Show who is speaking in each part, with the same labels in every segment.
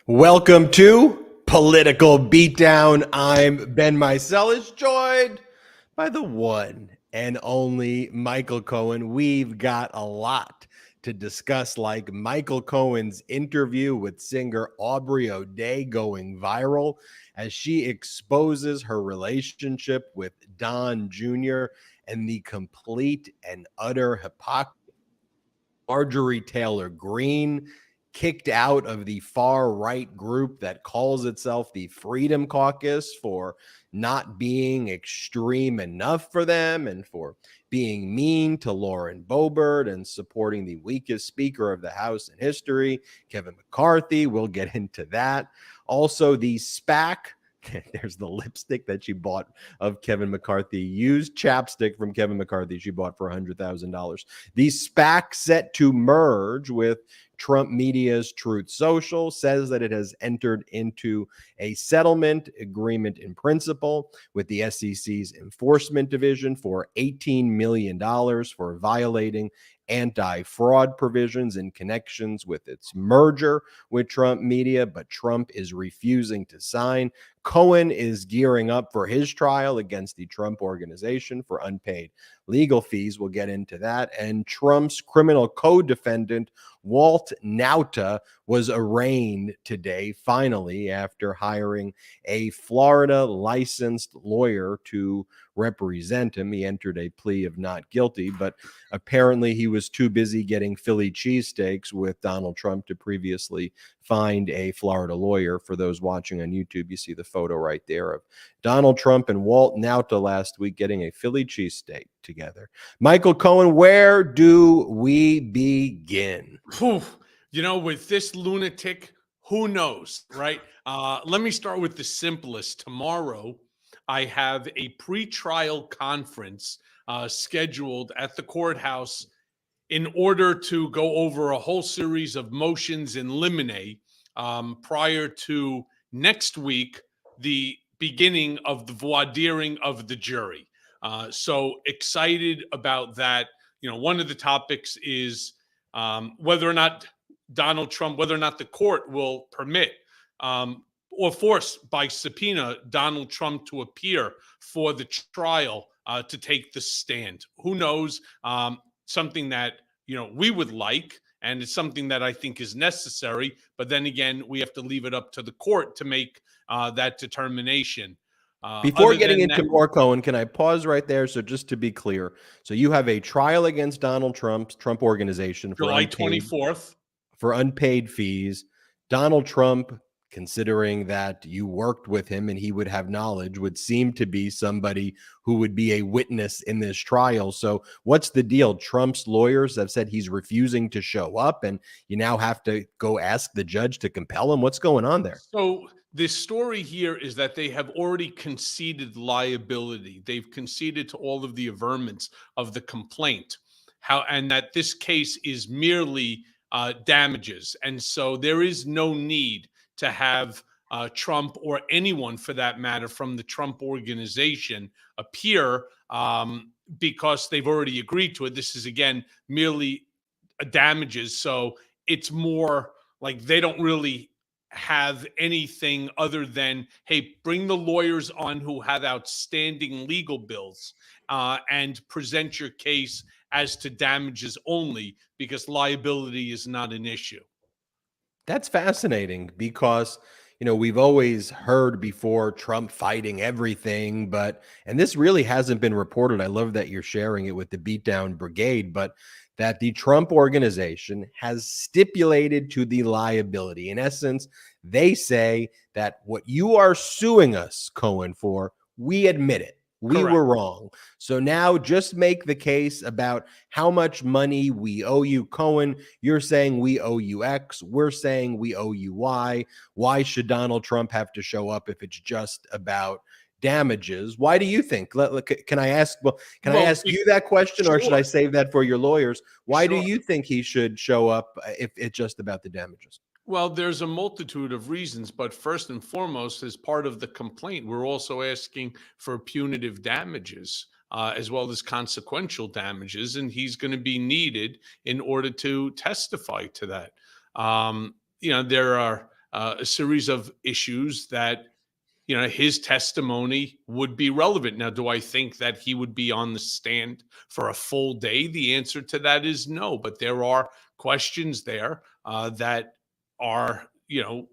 Speaker 1: Welcome to Political Beatdown. I'm Ben Meiselas, joined by the one and only Michael Cohen. We've got a lot to discuss, like Michael Cohen's interview with singer Aubrey O'Day going viral as she exposes her relationship with Don Jr. and the complete and utter hypocrisy. Marjorie Taylor Greene kicked out of the far right group that calls itself the Freedom Caucus for not being extreme enough for them and for being mean to Lauren Boebert and supporting the weakest speaker of the House in history, Kevin McCarthy. We'll get into that. Also, the SPAC. There's the lipstick that she bought of Kevin McCarthy, used chapstick from Kevin McCarthy she bought for $100,000. The SPAC set to merge with Trump Media's Truth Social says that it has entered into a settlement agreement in principle with the SEC's Enforcement Division for $18 million for violating anti-fraud provisions in connections with its merger with Trump Media, but Trump is refusing to sign. Cohen is gearing up for his trial against the Trump Organization for unpaid legal fees. We'll get into that. And Trump's criminal co-defendant, Walt Nauta, was arraigned today, finally, after hiring a Florida licensed lawyer to represent him. He entered a plea of not guilty, but apparently he was too busy getting Philly cheesesteaks with Donald Trump to previously find a Florida lawyer. For those watching on YouTube, you see the photo right there of Donald Trump and Walt Nauta last week getting a Philly cheesesteak together. Michael Cohen, where do we begin?
Speaker 2: Whew. You know, with this lunatic, who knows, right? Let me start with the simplest. Tomorrow, I have a pre-trial conference scheduled at the courthouse in order to go over a whole series of motions in limine prior to next week, the beginning of the voir diring of the jury. So excited about that. You know, one of the topics is whether or not Donald Trump, whether or not the court will permit or force by subpoena Donald Trump to appear for the trial to take the stand. Who knows? Something that, you know, we would like, and it's something that I think is necessary. But then again, we have to leave it up to the court to make that determination.
Speaker 1: Before getting into more, Cohen, can I pause right there? So just to be clear, so you have a trial against Donald Trump's Trump Organization for
Speaker 2: July 24th
Speaker 1: for unpaid fees. Donald Trump, considering that you worked with him and he would have knowledge, would seem to be somebody who would be a witness in this trial. So what's the deal? Trump's lawyers have said he's refusing to show up, and you now have to go ask the judge to compel him. What's going on there?
Speaker 2: So the story here is that they have already conceded liability. They've conceded to all of the averments of the complaint, and that this case is merely damages. And so there is no need to have Trump, or anyone for that matter from the Trump Organization, appear because they've already agreed to it. This is, again, merely damages. So it's more like they don't really have anything other than, hey, bring the lawyers on who have outstanding legal bills and present your case as to damages only, because liability is not an issue.
Speaker 1: That's fascinating because, you know, we've always heard before Trump fighting everything, and this really hasn't been reported. I love that you're sharing it with the Beatdown Brigade, but that the Trump Organization has stipulated to the liability. In essence, they say that what you are suing us, Cohen, for, we admit it. We
Speaker 2: Correct.
Speaker 1: were wrong. So now just make the case about how much money we owe you, Cohen. You're saying we owe you X. We're saying we owe you Y. Why should Donald Trump have to show up if it's just about damages? Why do you think? Can I ask? Well, I ask you that question, or should I save that for your lawyers? Why do you think he should show up if it's just about the damages?
Speaker 2: Well, there's a multitude of reasons, but first and foremost, as part of the complaint, we're also asking for punitive damages as well as consequential damages, and he's going to be needed in order to testify to that. You know, there are a series of issues that his testimony would be relevant. Now, do I think that he would be on the stand for a full day? The answer to that is no, but there are questions there that are,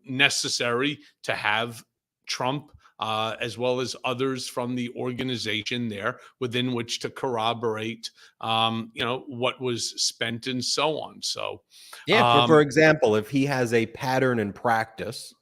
Speaker 2: necessary to have Trump as well as others from the organization there within which to corroborate, what was spent and so on. So,
Speaker 1: Yeah, for example, if he has a pattern and practice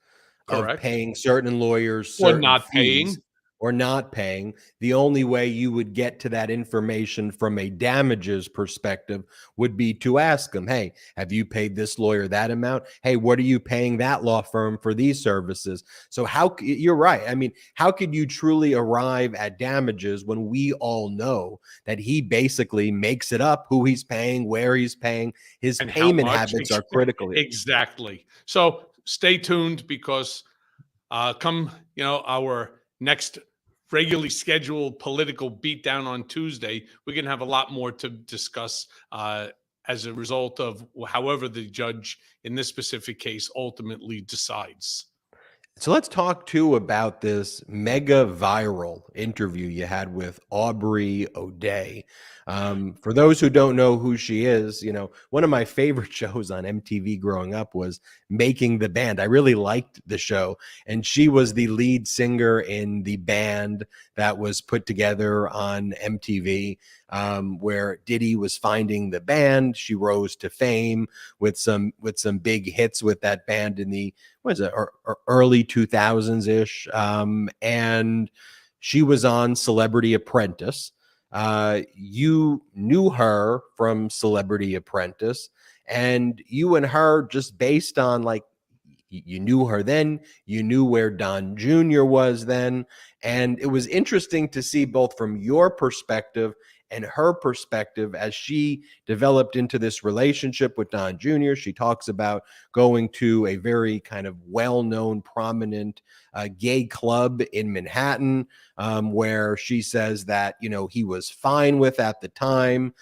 Speaker 1: of
Speaker 2: correct.
Speaker 1: paying certain lawyers
Speaker 2: Or
Speaker 1: certain
Speaker 2: not
Speaker 1: fees
Speaker 2: paying.
Speaker 1: or not paying, the only way you would get to that information from a damages perspective would be to ask them, hey, have you paid this lawyer that amount? Hey, what are you paying that law firm for these services? So you're right. I mean, how could you truly arrive at damages when we all know that he basically makes it up, who he's paying, where he's paying? His
Speaker 2: And how
Speaker 1: payment
Speaker 2: much?
Speaker 1: habits are critical here.
Speaker 2: Exactly. So stay tuned because come, our next regularly scheduled political beatdown on Tuesday, we're going to have a lot more to discuss as a result of however the judge in this specific case ultimately decides.
Speaker 1: So let's talk too about this mega viral interview you had with Aubrey O'Day. For those who don't know who she is, one of my favorite shows on MTV growing up was Making the Band. I really liked the show, and she was the lead singer in the band that was put together on MTV, where Diddy was finding the band. She rose to fame with some big hits with that band in the early 2000s ish, and she was on Celebrity Apprentice. You knew her from Celebrity Apprentice, and you and her, just based on like, you knew her then, you knew where Don Jr. was then, and it was interesting to see both from your perspective and her perspective as she developed into this relationship with Don Jr. She talks about going to a very kind of well-known, prominent gay club in Manhattan, where she says that, he was fine with at the time.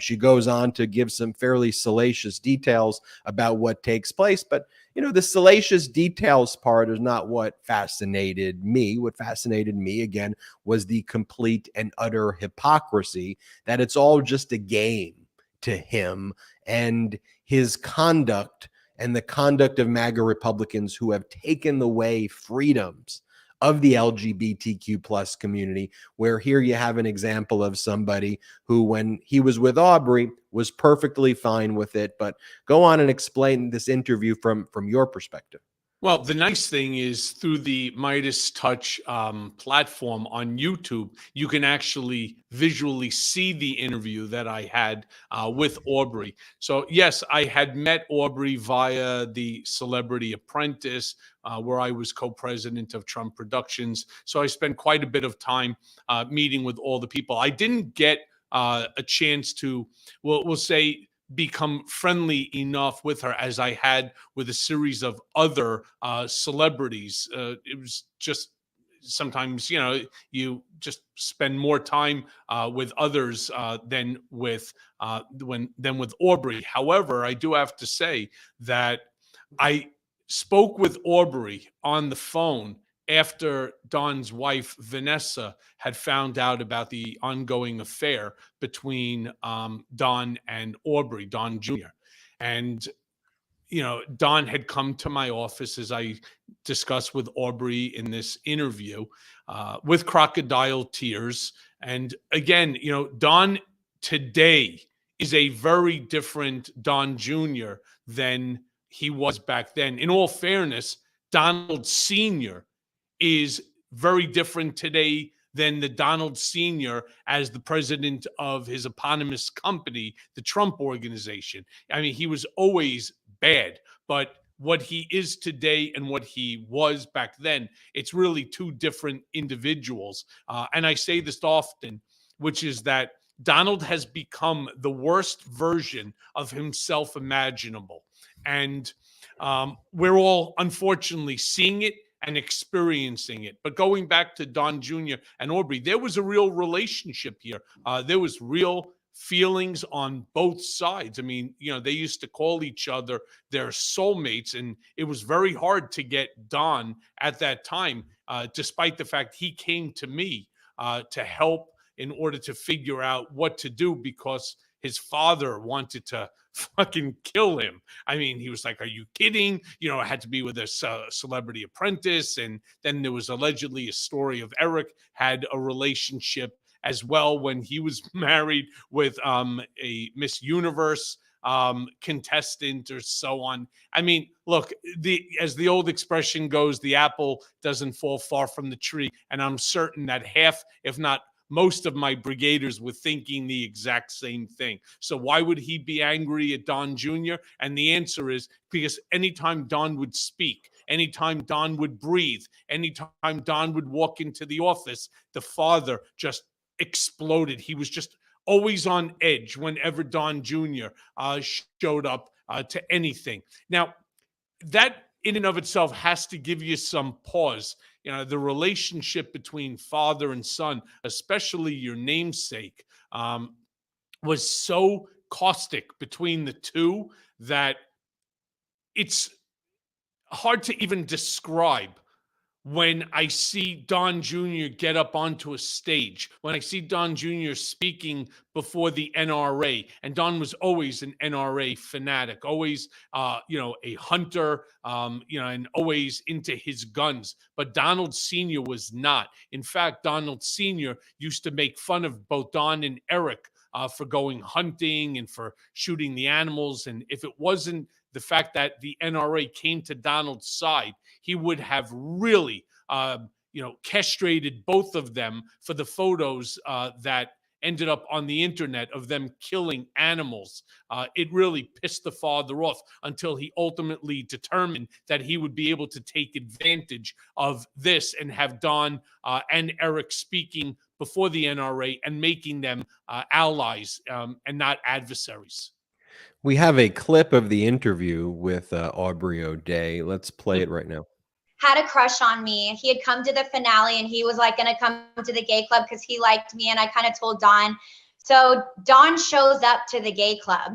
Speaker 1: She goes on to give some fairly salacious details about what takes place, but the salacious details part is not what fascinated me. What fascinated me, again, was the complete and utter hypocrisy that it's all just a game to him, and his conduct and the conduct of MAGA Republicans who have taken away freedoms of the LGBTQ plus community, where here you have an example of somebody who, when he was with Aubrey, was perfectly fine with it. But go on and explain this interview from your perspective.
Speaker 2: Well, the nice thing is through the MeidasTouch platform on YouTube, you can actually visually see the interview that I had with Aubrey. So, yes, I had met Aubrey via the Celebrity Apprentice, where I was co-president of Trump Productions. So I spent quite a bit of time meeting with all the people. I didn't get a chance to, we'll say, become friendly enough with her as I had with a series of other celebrities. It was just sometimes, you just spend more time with others than with Aubrey. However, I do have to say that I spoke with Aubrey on the phone after Don's wife, Vanessa, had found out about the ongoing affair between Don and Aubrey, Don Jr. And, Don had come to my office, as I discussed with Aubrey in this interview, with crocodile tears. And again, Don today is a very different Don Jr. than he was back then. In all fairness, Donald Sr. is very different today than the Donald Sr. as the president of his eponymous company, the Trump Organization. I mean, he was always bad, but what he is today and what he was back then, it's really two different individuals. And I say this often, which is that Donald has become the worst version of himself imaginable. And we're all unfortunately seeing it and experiencing it. But going back to Don Jr. and Aubrey, there was a real relationship here. There was real feelings on both sides. I mean, they used to call each other their soulmates, and it was very hard to get Don at that time, despite the fact he came to me to help in order to figure out what to do, because his father wanted to fucking kill him. I mean, he was like, "Are you kidding?" It had to be with a celebrity apprentice. And then there was allegedly a story of Eric had a relationship as well when he was married with a Miss Universe contestant or so on. I mean, look, as the old expression goes, the apple doesn't fall far from the tree. And I'm certain that half, if not most of my brigaders were thinking the exact same thing. So why would he be angry at Don Jr.? And the answer is because anytime Don would speak, anytime Don would breathe, anytime Don would walk into the office, the father just exploded. He was just always on edge whenever Don Jr. Showed up to anything. Now, that in and of itself has to give you some pause. The relationship between father and son, especially your namesake, was so caustic between the two that it's hard to even describe. When I see Don Jr. get up onto a stage, when I see Don Jr. speaking before the NRA, and Don was always an NRA fanatic, always, a hunter, and always into his guns. But Donald Sr. was not. In fact, Donald Sr. used to make fun of both Don and Eric for going hunting and for shooting the animals. And if it wasn't the fact that the NRA came to Donald's side, he would have really, castrated both of them for the photos that ended up on the internet of them killing animals. It really pissed the father off until he ultimately determined that he would be able to take advantage of this and have Don and Eric speaking before the NRA and making them allies and not adversaries.
Speaker 1: We have a clip of the interview with Aubrey O'Day. Let's play it right now.
Speaker 3: Had a crush on me. He had come to the finale and he was like going to come to the gay club because he liked me. And I kind of told Don. So Don shows up to the gay club.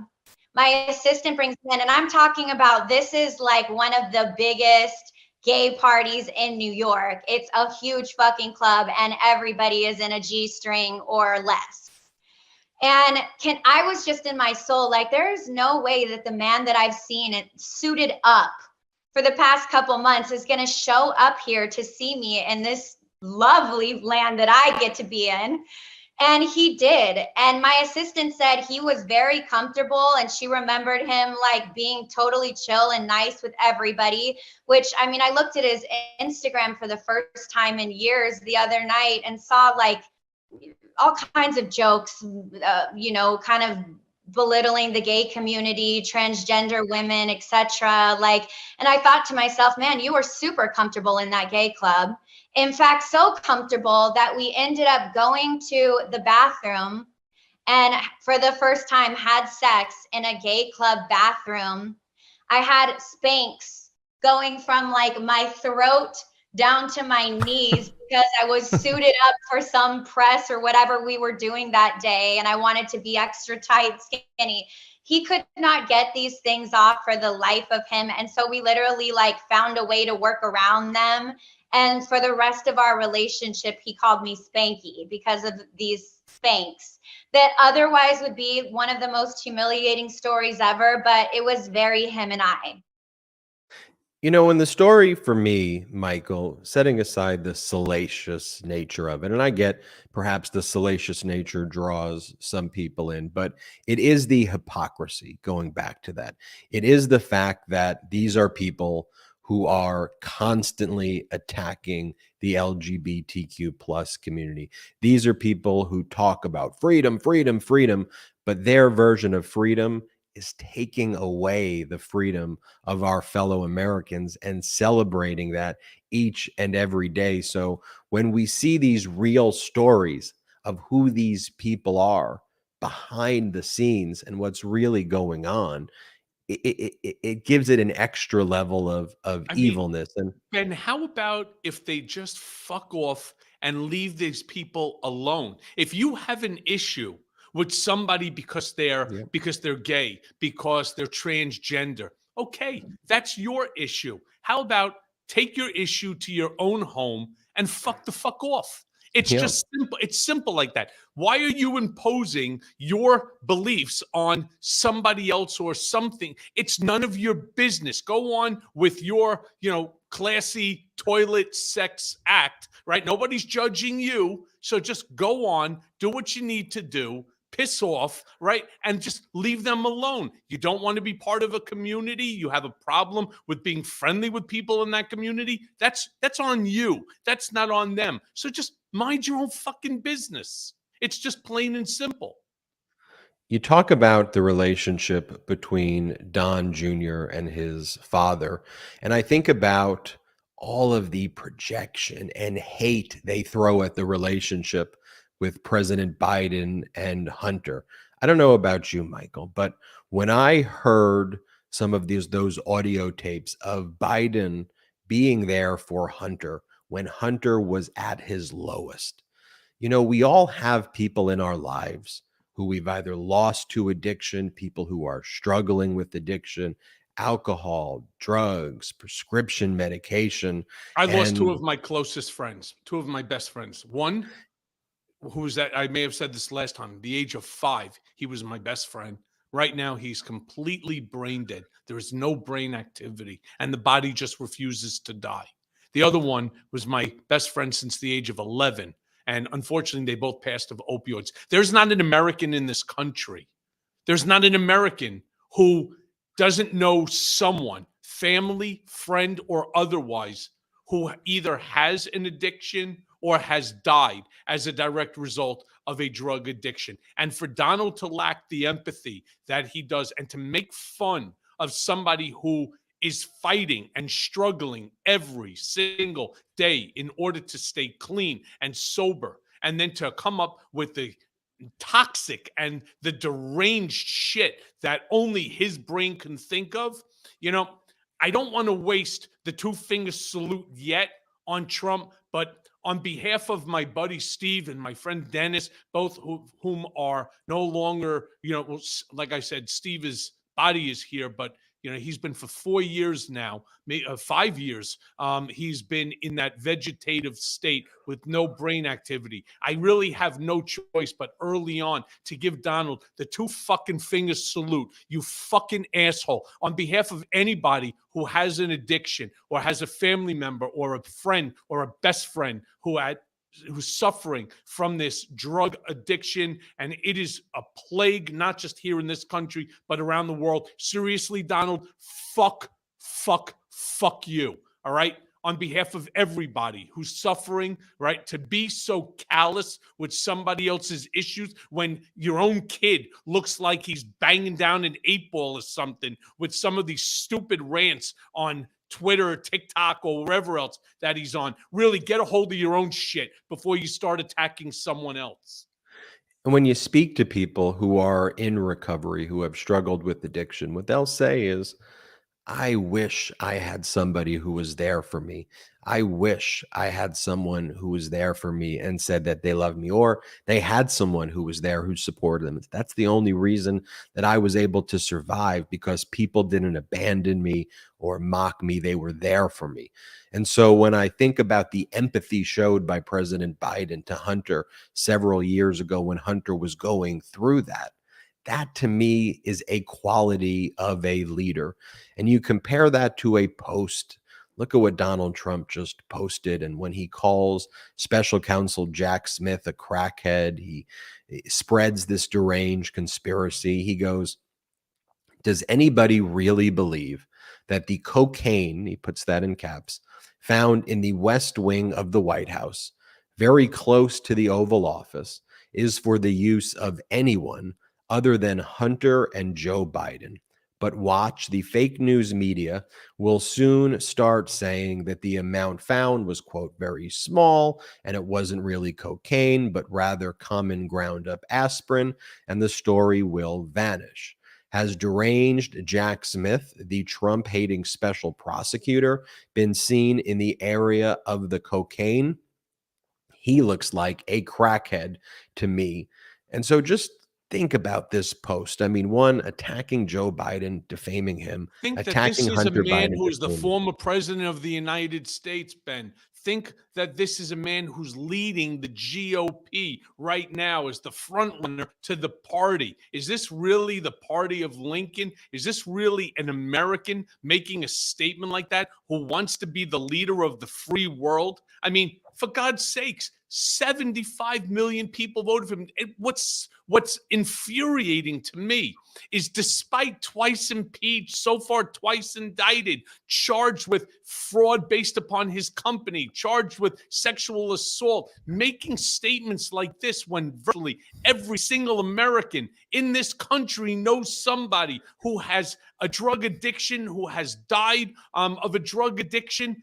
Speaker 3: My assistant brings him in, and I'm talking about, this is like one of the biggest gay parties in New York. It's a huge fucking club and everybody is in a G-string or less. And I was just in my soul, like, there's no way that the man that I've seen it suited up for the past couple months is going to show up here to see me in this lovely land that I get to be in. And he did. And my assistant said he was very comfortable, and she remembered him like being totally chill and nice with everybody, which, I mean, I looked at his Instagram for the first time in years the other night and saw like all kinds of jokes, kind of belittling the gay community, transgender women, etc. And I thought to myself, man, you were super comfortable in that gay club. In fact, so comfortable that we ended up going to the bathroom and for the first time had sex in a gay club bathroom. I had Spanx going from like my throat down to my knees because I was suited up for some press or whatever we were doing that day. And I wanted to be extra tight, skinny. He could not get these things off for the life of him. And so we literally like found a way to work around them. And for the rest of our relationship, he called me Spanky because of these Spanx that otherwise would be one of the most humiliating stories ever. But it was very him and I.
Speaker 1: You know, in the story for me, Michael, setting aside the salacious nature of it, and I get perhaps the salacious nature draws some people in, but it is the hypocrisy going back to that. It is the fact that these are people who are constantly attacking the LGBTQ plus community. These are people who talk about freedom, freedom, freedom, but their version of freedom is taking away the freedom of our fellow Americans and celebrating that each and every day. So when we see these real stories of who these people are behind the scenes and what's really going on, it gives it an extra level of evilness. And
Speaker 2: Ben, how about if they just fuck off and leave these people alone? If you have an issue with somebody because they're
Speaker 1: Yeah.
Speaker 2: gay, because they're transgender. Okay, that's your issue. How about take your issue to your own home and fuck the fuck off? It's
Speaker 1: Yeah.
Speaker 2: just simple. It's simple like that. Why are you imposing your beliefs on somebody else or something? It's none of your business. Go on with your, classy toilet sex act, right? Nobody's judging you. So just go on, do what you need to do, piss off, right? And just leave them alone. You don't want to be part of a community. You have a problem with being friendly with people in that community. That's on you. That's not on them. So just mind your own fucking business. It's just plain and simple.
Speaker 1: You talk about the relationship between Don Jr. and his father, and I think about all of the projection and hate they throw at the relationship with President Biden and Hunter. I don't know about you, Michael, but when I heard some of those audio tapes of Biden being there for Hunter when Hunter was at his lowest, we all have people in our lives who we've either lost to addiction, people who are struggling with addiction, alcohol, drugs, prescription medication.
Speaker 2: I lost two
Speaker 1: And
Speaker 2: of my closest friends, two of my best friends. One, who's that? I may have said this last time, the age of 5, he was my best friend. Right now, he's completely brain dead. There is no brain activity, and the body just refuses to die. The other one was my best friend since the age of 11. And unfortunately, they both passed of opioids. There's not an American in this country. There's not an American who doesn't know someone, family, friend, or otherwise, who either has an addiction or has died as a direct result of a drug addiction. And for Donald to lack the empathy that he does and to make fun of somebody who is fighting and struggling every single day in order to stay clean and sober, and then to come up with the toxic and the deranged shit that only his brain can think of. I don't want to waste the 2 finger salute yet on Trump, but on behalf of my buddy Steve and my friend Dennis, both whom are no longer, like I said, Steve's body is here, but he's been for 4 years now, 5 years. He's been in that vegetative state with no brain activity. I really have no choice but early on to give Donald the 2 fucking-finger salute. You fucking asshole. On behalf of anybody who has an addiction or has a family member or a friend or a best friend who's suffering from this drug addiction, and it is a plague, not just here in this country, but around the world. Seriously, Donald, fuck you, all right? On behalf of everybody who's suffering, right? To be so callous with somebody else's issues when your own kid looks like he's banging down an 8-ball or something with some of these stupid rants on Twitter, TikTok, or wherever else that he's on. Really get a hold of your own shit before you start attacking someone else.
Speaker 1: And when you speak to people who are in recovery, who have struggled with addiction, what they'll say is, I wish I had somebody who was there for me. I wish I had someone who was there for me and said that they love me, or they had someone who was there who supported them. That's the only reason that I was able to survive, because people didn't abandon me or mock me. They were there for me. And so when I think about the empathy showed by President Biden to Hunter several years ago when Hunter was going through that to me is a quality of a leader. And you compare that to a post. Look at what Donald Trump just posted. And when he calls special counsel Jack Smith a crackhead, he spreads this deranged conspiracy. He goes, does anybody really believe that the cocaine, he puts that in caps, found in the West Wing of the White House, very close to the Oval Office, is for the use of anyone other than Hunter and Joe Biden? But watch, the fake news media will soon start saying that the amount found was, quote, very small, and it wasn't really cocaine, but rather common ground up aspirin, and the story will vanish. Has deranged Jack Smith, the Trump-hating special prosecutor, been seen in the area of the cocaine? He looks like a crackhead to me. And so just think about this post. I mean, one, attacking Joe Biden, defaming him,
Speaker 2: Think that this
Speaker 1: attacking
Speaker 2: is a
Speaker 1: Hunter
Speaker 2: man
Speaker 1: Biden,
Speaker 2: who is the
Speaker 1: defaming.
Speaker 2: former president of the United States, Ben. Think that this is a man who's leading the GOP right now as the front runner to the party. Is this really the party of Lincoln? Is this really an American making a statement like that who wants to be the leader of the free world? I mean, for God's sakes, 75 million people voted for him. What's infuriating to me is, despite twice impeached, so far twice indicted, charged with fraud based upon his company, charged with sexual assault, making statements like this when virtually every single American in this country knows somebody who has a drug addiction, who has died of a drug addiction,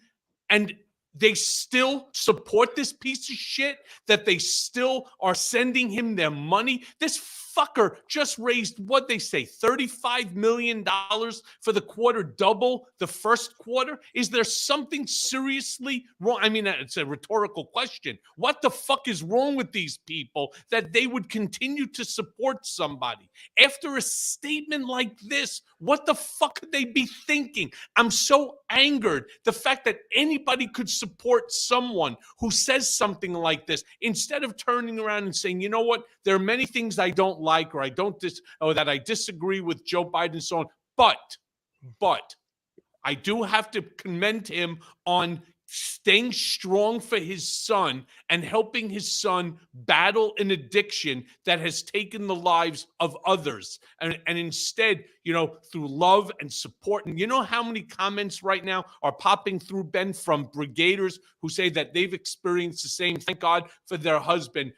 Speaker 2: and they still support this piece of shit, that they still are sending him their money. This fucker just raised, what they say, $35 million for the quarter, double the first quarter. Is there something seriously wrong? I mean, it's a rhetorical question. What the fuck is wrong with these people that they would continue to support somebody? After a statement like this, what the fuck could they be thinking? I'm so angered. The fact that anybody could support someone who says something like this, instead of turning around and saying, you know what, there are many things I don't like, or I don't or that I disagree with Joe Biden and so on. But I do have to commend him on staying strong for his son and helping his son battle an addiction that has taken the lives of others. And instead, through love and support. And you know how many comments right now are popping through, Ben, from brigaders who say that they've experienced the same. Thank God for their husband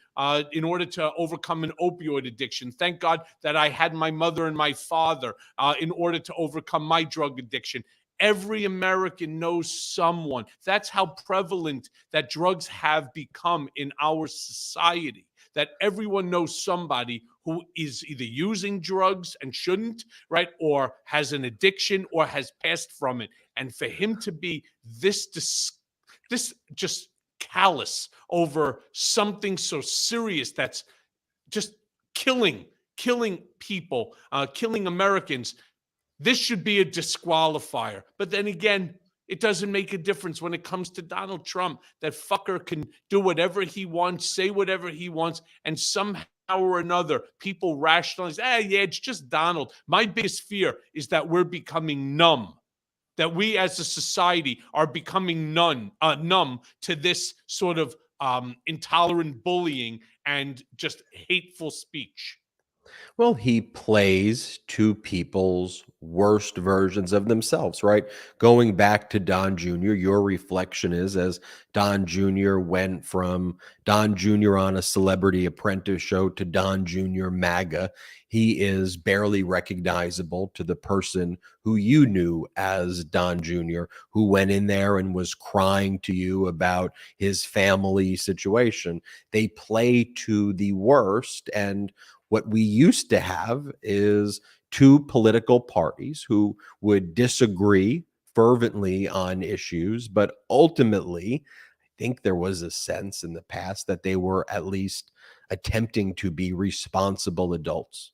Speaker 2: in order to overcome an opioid addiction. Thank God that I had my mother and my father in order to overcome my drug addiction. Every American knows someone. That's how prevalent that drugs have become in our society, that everyone knows somebody who is either using drugs and shouldn't, right, or has an addiction or has passed from it. And for him to be this just callous over something so serious that's just killing people, killing Americans, this should be a disqualifier. But then again, it doesn't make a difference when it comes to Donald Trump. That fucker can do whatever he wants, say whatever he wants, and somehow or another, people rationalize, yeah, it's just Donald. My biggest fear is that we're becoming numb, that we as a society are becoming numb to this sort of intolerant bullying and just hateful speech.
Speaker 1: Well, he plays to people's worst versions of themselves, right? Going back to Don Jr., your reflection is, as Don Jr. went from Don Jr. on a Celebrity Apprentice show to Don Jr. MAGA, he is barely recognizable to the person who you knew as Don Jr., who went in there and was crying to you about his family situation. They play to the worst. And what we used to have is two political parties who would disagree fervently on issues, but ultimately, I think there was a sense in the past that they were at least attempting to be responsible adults.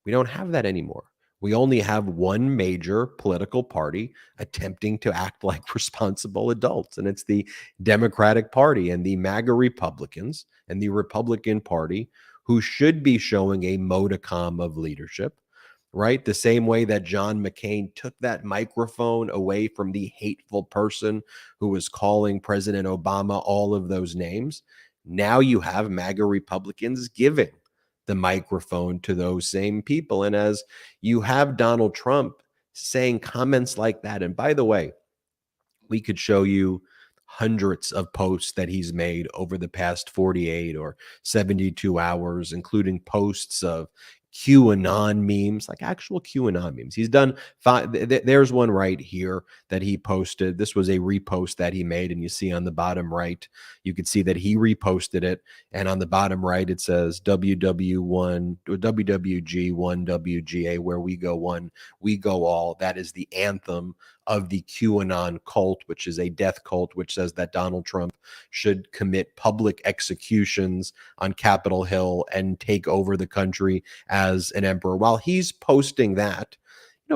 Speaker 1: We don't have that anymore. We only have one major political party attempting to act like responsible adults, and it's the Democratic Party, and the MAGA Republicans and the Republican Party, who should be showing a modicum of leadership, right? The same way that John McCain took that microphone away from the hateful person who was calling President Obama all of those names. Now you have MAGA Republicans giving the microphone to those same people. And as you have Donald Trump saying comments like that, and by the way, we could show you hundreds of posts that he's made over the past 48 or 72 hours, including posts of QAnon memes, like actual QAnon memes. He's done five. There's one right here that he posted. This was a repost that he made, and you see on the bottom right, you could see that he reposted it. And on the bottom right, it says WW1, WWG1, WGA, where we go one, we go all. That is the anthem of the QAnon cult, which is a death cult, which says that Donald Trump should commit public executions on Capitol Hill and take over the country as an emperor. While he's posting that,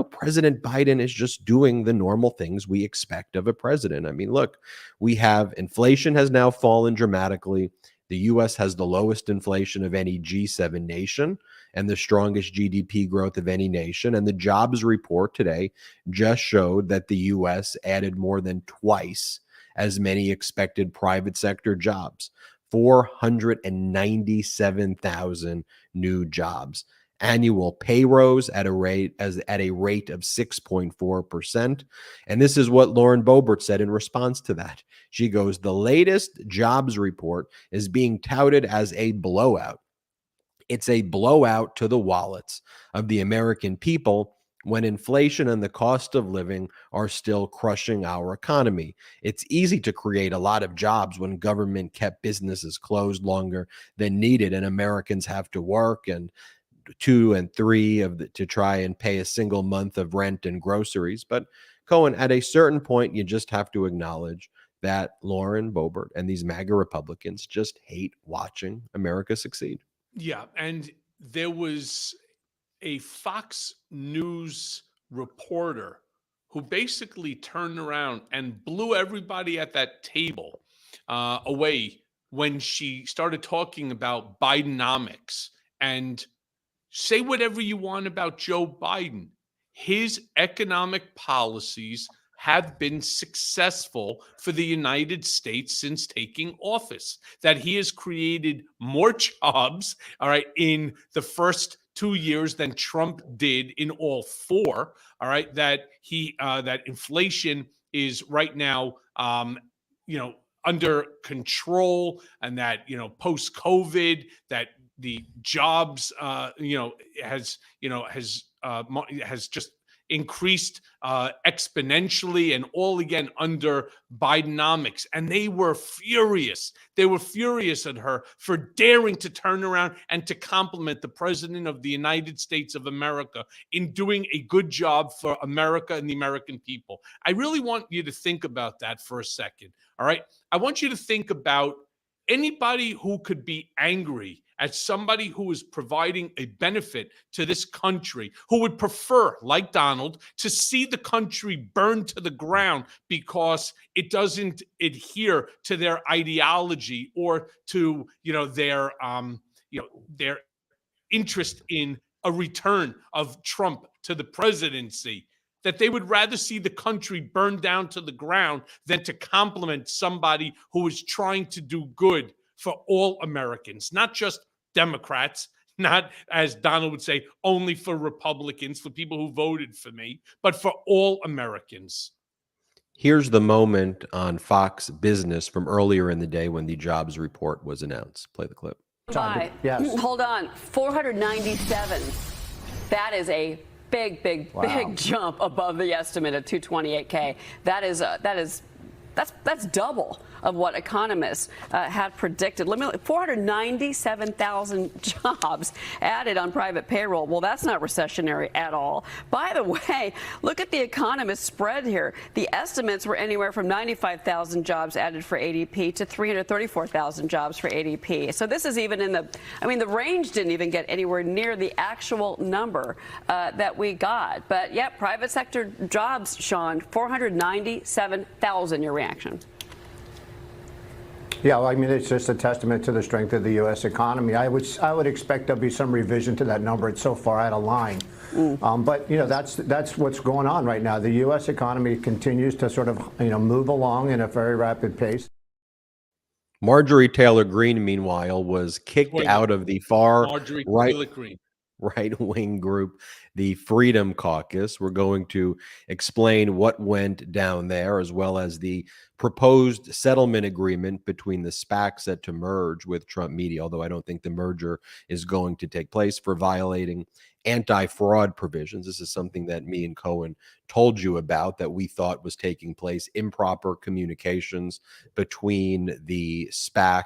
Speaker 1: President Biden is just doing the normal things we expect of a president. I mean, look, we have inflation has now fallen dramatically. The U.S. has the lowest inflation of any G7 nation and the strongest GDP growth of any nation. And the jobs report today just showed that the U.S. added more than twice as many expected private sector jobs, 497,000 new jobs. Annual pay rose at a rate of 6.4%. And this is what Lauren Boebert said in response to that. She goes, the latest jobs report is being touted as a blowout. It's a blowout to the wallets of the American people when inflation and the cost of living are still crushing our economy. It's easy to create a lot of jobs when government kept businesses closed longer than needed and Americans have to work and 2 and 3 to try and pay a single month of rent and groceries. But Cohen, at a certain point, you just have to acknowledge that Lauren Boebert and these MAGA Republicans just hate watching America succeed.
Speaker 2: Yeah, and there was a Fox News reporter who basically turned around and blew everybody at that table away when she started talking about Bidenomics. And say whatever you want about Joe Biden. His economic policies have been successful for the United States since taking office, that he has created more jobs, all right, in the first 2 years than Trump did in all 4, all right, that that inflation is right now, under control, and that, post-COVID, that the jobs, has just increased exponentially, and all again under Bidenomics. And they were furious. They were furious at her for daring to turn around and to compliment the president of the United States of America in doing a good job for America and the American people. I really want you to think about that for a second. All right. I want you to think about anybody who could be angry at somebody who is providing a benefit to this country, who would prefer, like Donald, to see the country burned to the ground because it doesn't adhere to their ideology or to their interest in a return of Trump to the presidency. That they would rather see the country burned down to the ground than to compliment somebody who is trying to do good for all Americans, not just Democrats, not, as Donald would say, only for Republicans, for people who voted for me, but for all Americans.
Speaker 1: Here's the moment on Fox Business from earlier in the day when the jobs report was announced. Play the clip.
Speaker 4: Yes. Hold on. 497. That is a big jump above the estimate of 228K. That's double of what economists had predicted. 497,000 jobs added on private payroll. Well, that's not recessionary at all. By the way, look at the economist spread here. The estimates were anywhere from 95,000 jobs added for ADP to 334,000 jobs for ADP. So this is even in the range didn't even get anywhere near the actual number that we got. But yeah, private sector jobs, Sean, 497,000. Your reaction?
Speaker 5: Yeah, well, it's just a testament to the strength of the U.S. economy. I would expect there'll be some revision to that number. It's so far out of line. But that's what's going on right now. The U.S. economy continues to sort of move along in a very rapid pace.
Speaker 1: Marjorie Taylor Greene, meanwhile, was kicked out of the far right-wing group, the Freedom Caucus. We're going to explain what went down there, as well as the proposed settlement agreement between the SPACs set to merge with Trump Media, although I don't think the merger is going to take place, for violating anti-fraud provisions. This is something that me and Cohen told you about, that we thought was taking place, improper communications between the SPAC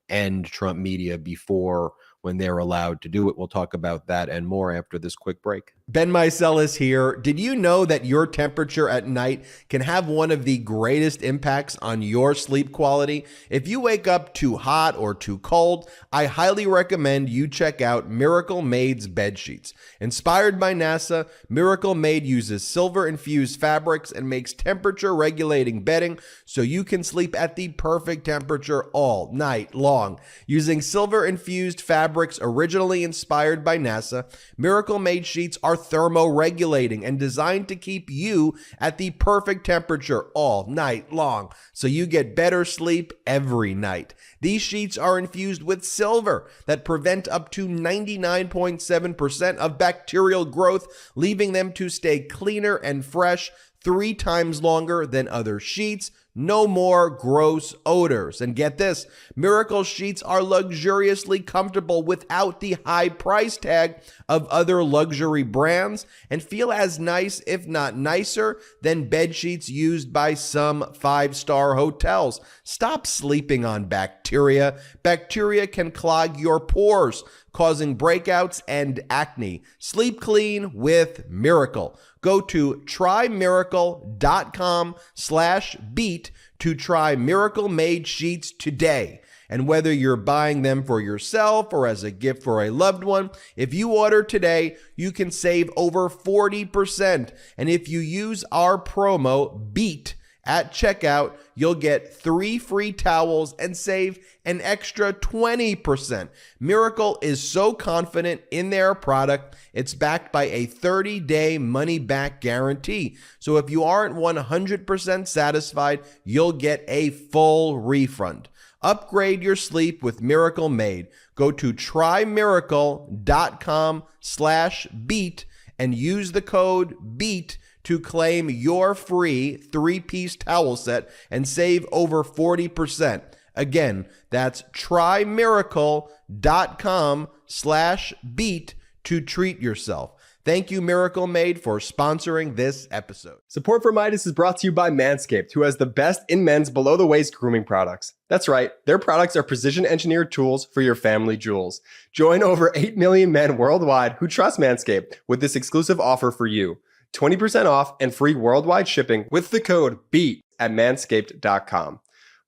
Speaker 1: and Trump Media before, when they're allowed to do it. We'll talk about that and more after this quick break. Ben Meiselas here. Did you know that your temperature at night can have one of the greatest impacts on your sleep quality? If you wake up too hot or too cold, I highly recommend you check out Miracle Made's bed sheets. Inspired by NASA, Miracle Made uses silver-infused fabrics and makes temperature-regulating bedding so you can sleep at the perfect temperature all night long. Using silver-infused fabrics originally inspired by NASA, Miracle Made sheets are thermoregulating and designed to keep you at the perfect temperature all night long, so you get better sleep every night. These sheets are infused with silver that prevent up to 99.7% of bacterial growth, leaving them to stay cleaner and fresh 3 times longer than other sheets. No more gross odors. And get this, Miracle sheets are luxuriously comfortable without the high price tag of other luxury brands and feel as nice, if not nicer, than bed sheets used by some 5-star hotels. Stop sleeping on bacteria. Bacteria can clog your pores, causing breakouts and acne. Sleep clean with Miracle. Go to trymiracle.com/beat to try Miracle Made sheets today. And whether you're buying them for yourself or as a gift for a loved one, if you order today, you can save over 40%. And if you use our promo BEAT at checkout, you'll get 3 free towels and save an extra 20%. Miracle is so confident in their product, it's backed by a 30-day money-back guarantee. So if you aren't 100% satisfied, you'll get a full refund. Upgrade your sleep with Miracle Made. Go to trymiracle.com/beat and use the code BEAT to claim your free 3-piece towel set and save over 40%. Again, that's trymiracle.com/beat to treat yourself. Thank you, Miracle Made, for sponsoring this episode.
Speaker 6: Support for Meidas is brought to you by Manscaped, who has the best in men's below-the-waist grooming products. That's right, their products are precision-engineered tools for your family jewels. Join over 8 million men worldwide who trust Manscaped with this exclusive offer for you. 20% off and free worldwide shipping with the code BEAT at manscaped.com.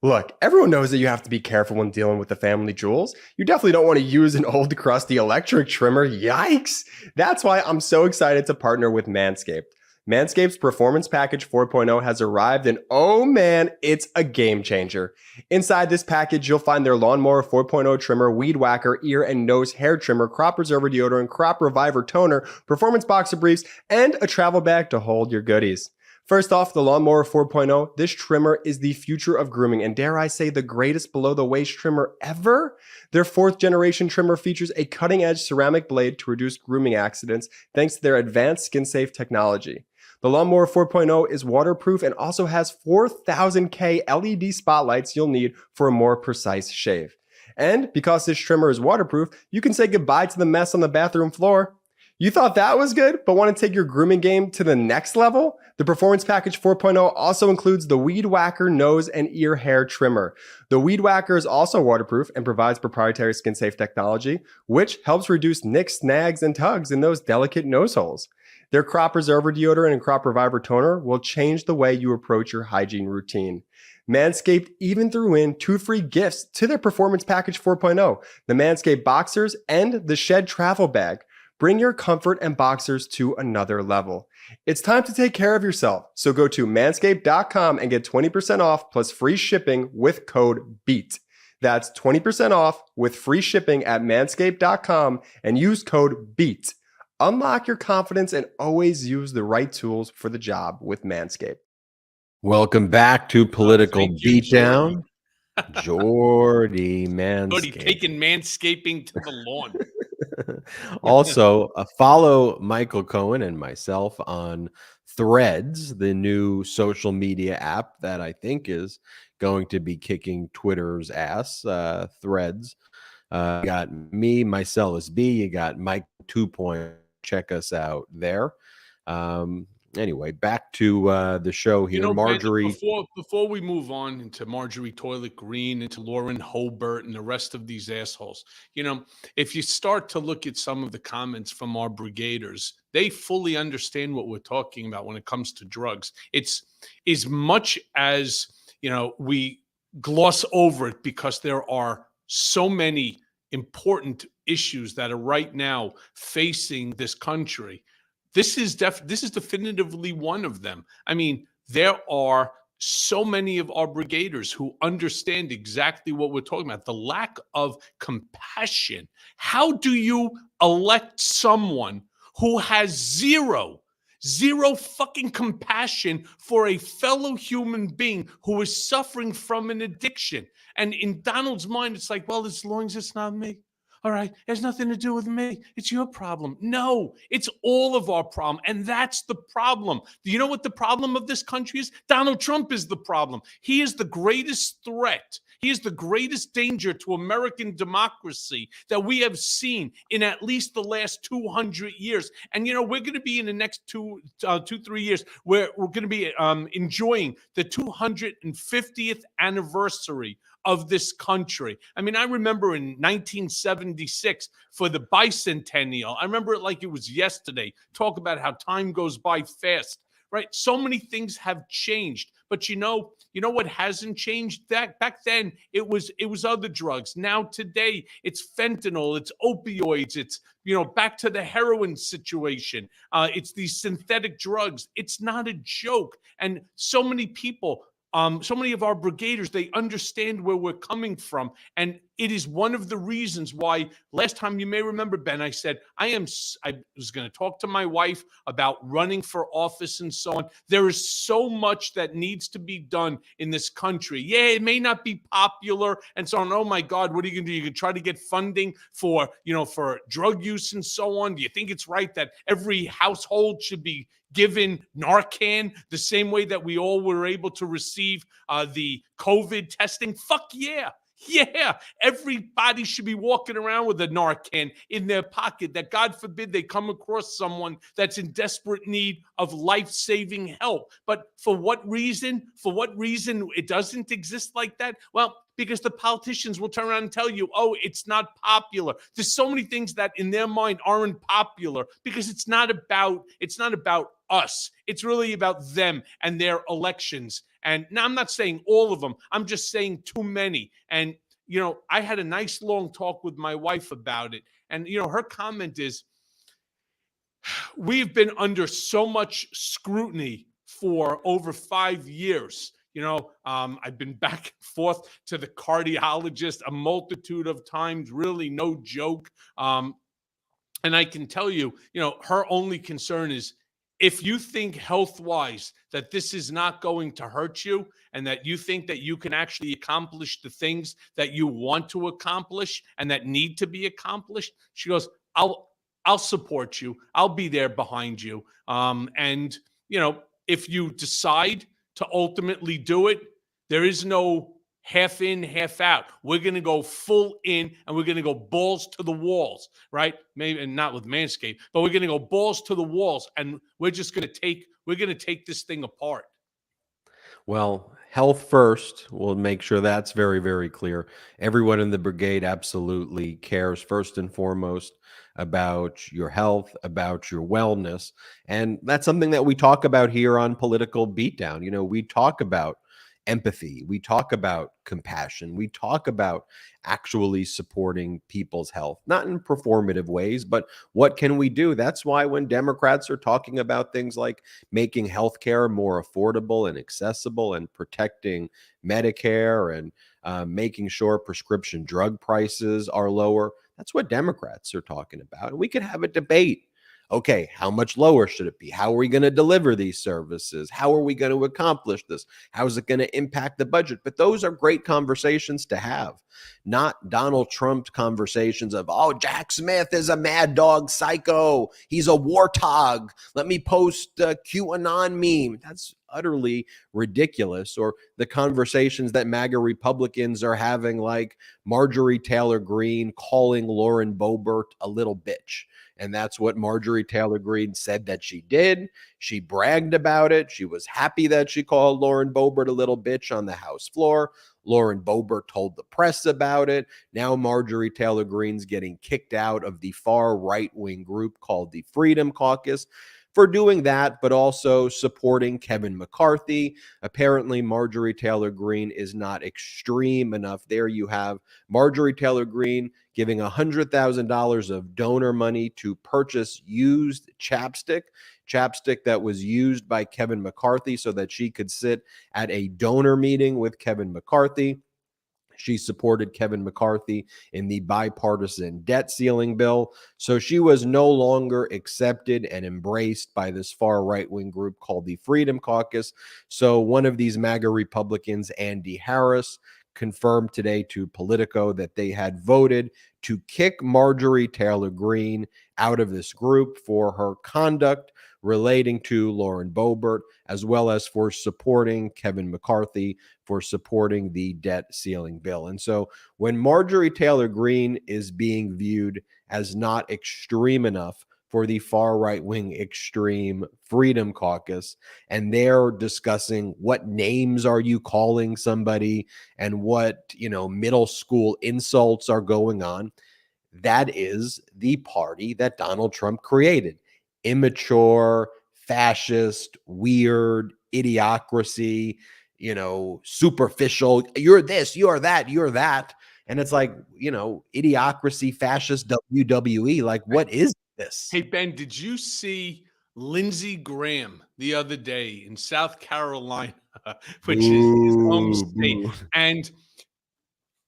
Speaker 6: Look, everyone knows that you have to be careful when dealing with the family jewels. You definitely don't want to use an old crusty electric trimmer. Yikes! That's why I'm so excited to partner with Manscaped. Manscaped's Performance Package 4.0 has arrived and oh man, it's a game changer. Inside this package, you'll find their Lawnmower 4.0 trimmer, Weed Whacker, ear and nose hair trimmer, Crop Preserver deodorant, Crop Reviver toner, performance boxer briefs, and a travel bag to hold your goodies. First off, the Lawnmower 4.0, this trimmer is the future of grooming and dare I say the greatest below-the-waist trimmer ever? Their 4th generation trimmer features a cutting-edge ceramic blade to reduce grooming accidents thanks to their advanced skin-safe technology. The Lawnmower 4.0 is waterproof and also has 4,000K LED spotlights you'll need for a more precise shave. And because this trimmer is waterproof, you can say goodbye to the mess on the bathroom floor. You thought that was good, but want to take your grooming game to the next level? The Performance Package 4.0 also includes the Weed Whacker nose and ear hair trimmer. The Weed Whacker is also waterproof and provides proprietary skin-safe technology, which helps reduce nicks, snags, and tugs in those delicate nose holes. Their Crop Preserver deodorant and Crop Reviver toner will change the way you approach your hygiene routine. Manscaped even threw in 2 free gifts to their Performance Package 4.0, the Manscaped Boxers and the Shed Travel Bag. Bring your comfort and boxers to another level. It's time to take care of yourself, so go to manscaped.com and get 20% off plus free shipping with code BEAT. That's 20% off with free shipping at manscaped.com and use code BEAT. Unlock your confidence and always use the right tools for the job with Manscaped.
Speaker 1: Welcome back to Political
Speaker 2: Thank you,
Speaker 1: Beatdown. Jordy Manscaped.
Speaker 2: Jordy taking manscaping to the lawn.
Speaker 1: Also, follow Michael Cohen and myself on Threads, the new social media app that I think is going to be kicking Twitter's ass. Threads. You got me, Meiselas B. You got Mike 2.0. Check us out there. Anyway, back to the show here.
Speaker 2: Ben,
Speaker 1: Marjorie.
Speaker 2: before we move on into Marjorie Toilet Green, into Lauren Hobart, and the rest of these assholes, if you start to look at some of the comments from our brigaders, they fully understand what we're talking about when it comes to drugs. It's as much as we gloss over it because there are so many important issues that are right now facing this country. This is definitively one of them. I mean, there are so many of our brigaders who understand exactly what we're talking about. The lack of compassion. How do you elect someone who has zero fucking compassion for a fellow human being who is suffering from an addiction? And in Donald's mind, it's like, well, as long as it's not me. All right, it has nothing to do with me. It's your problem. No, it's all of our problem. And that's the problem. Do you know what the problem of this country is? Donald Trump is the problem. He is the greatest threat. He is the greatest danger to American democracy that we have seen in at least the last 200 years. And, we're going to be in the next 3 years where we're going to be enjoying the 250th anniversary of this country. I mean, I remember in 1976 for the bicentennial, I remember it like it was yesterday. Talk about how time goes by fast, right? So many things have changed, but you know what hasn't changed? That back then it was other drugs. Now today it's fentanyl, it's opioids, it's back to the heroin situation. It's these synthetic drugs. It's not a joke, and so many people. So many of our brigaders, they understand where we're coming from. And it is one of the reasons why last time, you may remember, Ben, I said, I was going to talk to my wife about running for office and so on. There is so much that needs to be done in this country. Yeah, it may not be popular and so on. Oh my God, what are you going to do? You can try to get funding for drug use and so on. Do you think it's right that every household should be given Narcan the same way that we all were able to receive the COVID testing? Fuck yeah. Yeah, everybody should be walking around with a Narcan in their pocket, that God forbid they come across someone that's in desperate need of life-saving help. But for what reason? It doesn't exist like that? Well, because the politicians will turn around and tell you, oh, it's not popular. There's so many things that in their mind aren't popular because it's not about us. It's really about them and their elections. And now I'm not saying all of them. I'm just saying too many. And, I had a nice long talk with my wife about it. And, her comment is, we've been under so much scrutiny for over 5 years. I've been back and forth to the cardiologist a multitude of times, really no joke. And I can tell you, her only concern is, if you think health-wise that this is not going to hurt you and that you think that you can actually accomplish the things that you want to accomplish and that need to be accomplished, she goes, I'll support you. I'll be there behind you. And if you decide to ultimately do it, there is no half in, half out. We're going to go full in and we're going to go balls to the walls, right? Maybe not with Manscaped, but we're going to go balls to the walls and we're going to take this thing apart.
Speaker 1: Well, health first. We'll make sure that's very, very clear. Everyone in the brigade absolutely cares first and foremost about your health, about your wellness. And that's something that we talk about here on Political Beatdown. We talk about empathy. We talk about compassion. We talk about actually supporting people's health, not in performative ways, but what can we do? That's why when Democrats are talking about things like making healthcare more affordable and accessible and protecting Medicare and making sure prescription drug prices are lower, that's what Democrats are talking about. And we could have a debate. Okay, how much lower should it be? How are we going to deliver these services? How are we going to accomplish this? How is it going to impact the budget? But those are great conversations to have, not Donald Trump conversations of, oh, Jack Smith is a mad dog psycho. He's a warthog. Let me post a QAnon meme. That's utterly ridiculous. Or the conversations that MAGA Republicans are having, like Marjorie Taylor Greene calling Lauren Boebert a little bitch. And that's what Marjorie Taylor Greene said that she did. She bragged about it. She was happy that she called Lauren Boebert a little bitch on the House floor. Lauren Boebert told the press about it. Now Marjorie Taylor Greene's getting kicked out of the far right-wing group called the Freedom Caucus for doing that, but also supporting Kevin McCarthy. Apparently, Marjorie Taylor Greene is not extreme enough. There you have Marjorie Taylor Greene giving $100,000 of donor money to purchase used chapstick that was used by Kevin McCarthy so that she could sit at a donor meeting with Kevin McCarthy. She supported Kevin McCarthy in the bipartisan debt ceiling bill. So she was no longer accepted and embraced by this far right-wing group called the Freedom Caucus. So one of these MAGA Republicans, Andy Harris, confirmed today to Politico that they had voted to kick Marjorie Taylor Greene out of this group for her conduct relating to Lauren Boebert, as well as for supporting Kevin McCarthy, for supporting the debt ceiling bill. And so when Marjorie Taylor Greene is being viewed as not extreme enough for the far right-wing extreme Freedom Caucus, and they're discussing what names are you calling somebody and what, middle school insults are going on, that is the party that Donald Trump created. Immature, fascist, weird, idiocracy, superficial. You're this, you're that, you're that. And it's like, idiocracy, fascist, WWE. Like, what is this?
Speaker 2: Hey, Ben, did you see Lindsey Graham the other day in South Carolina, which is his home state? And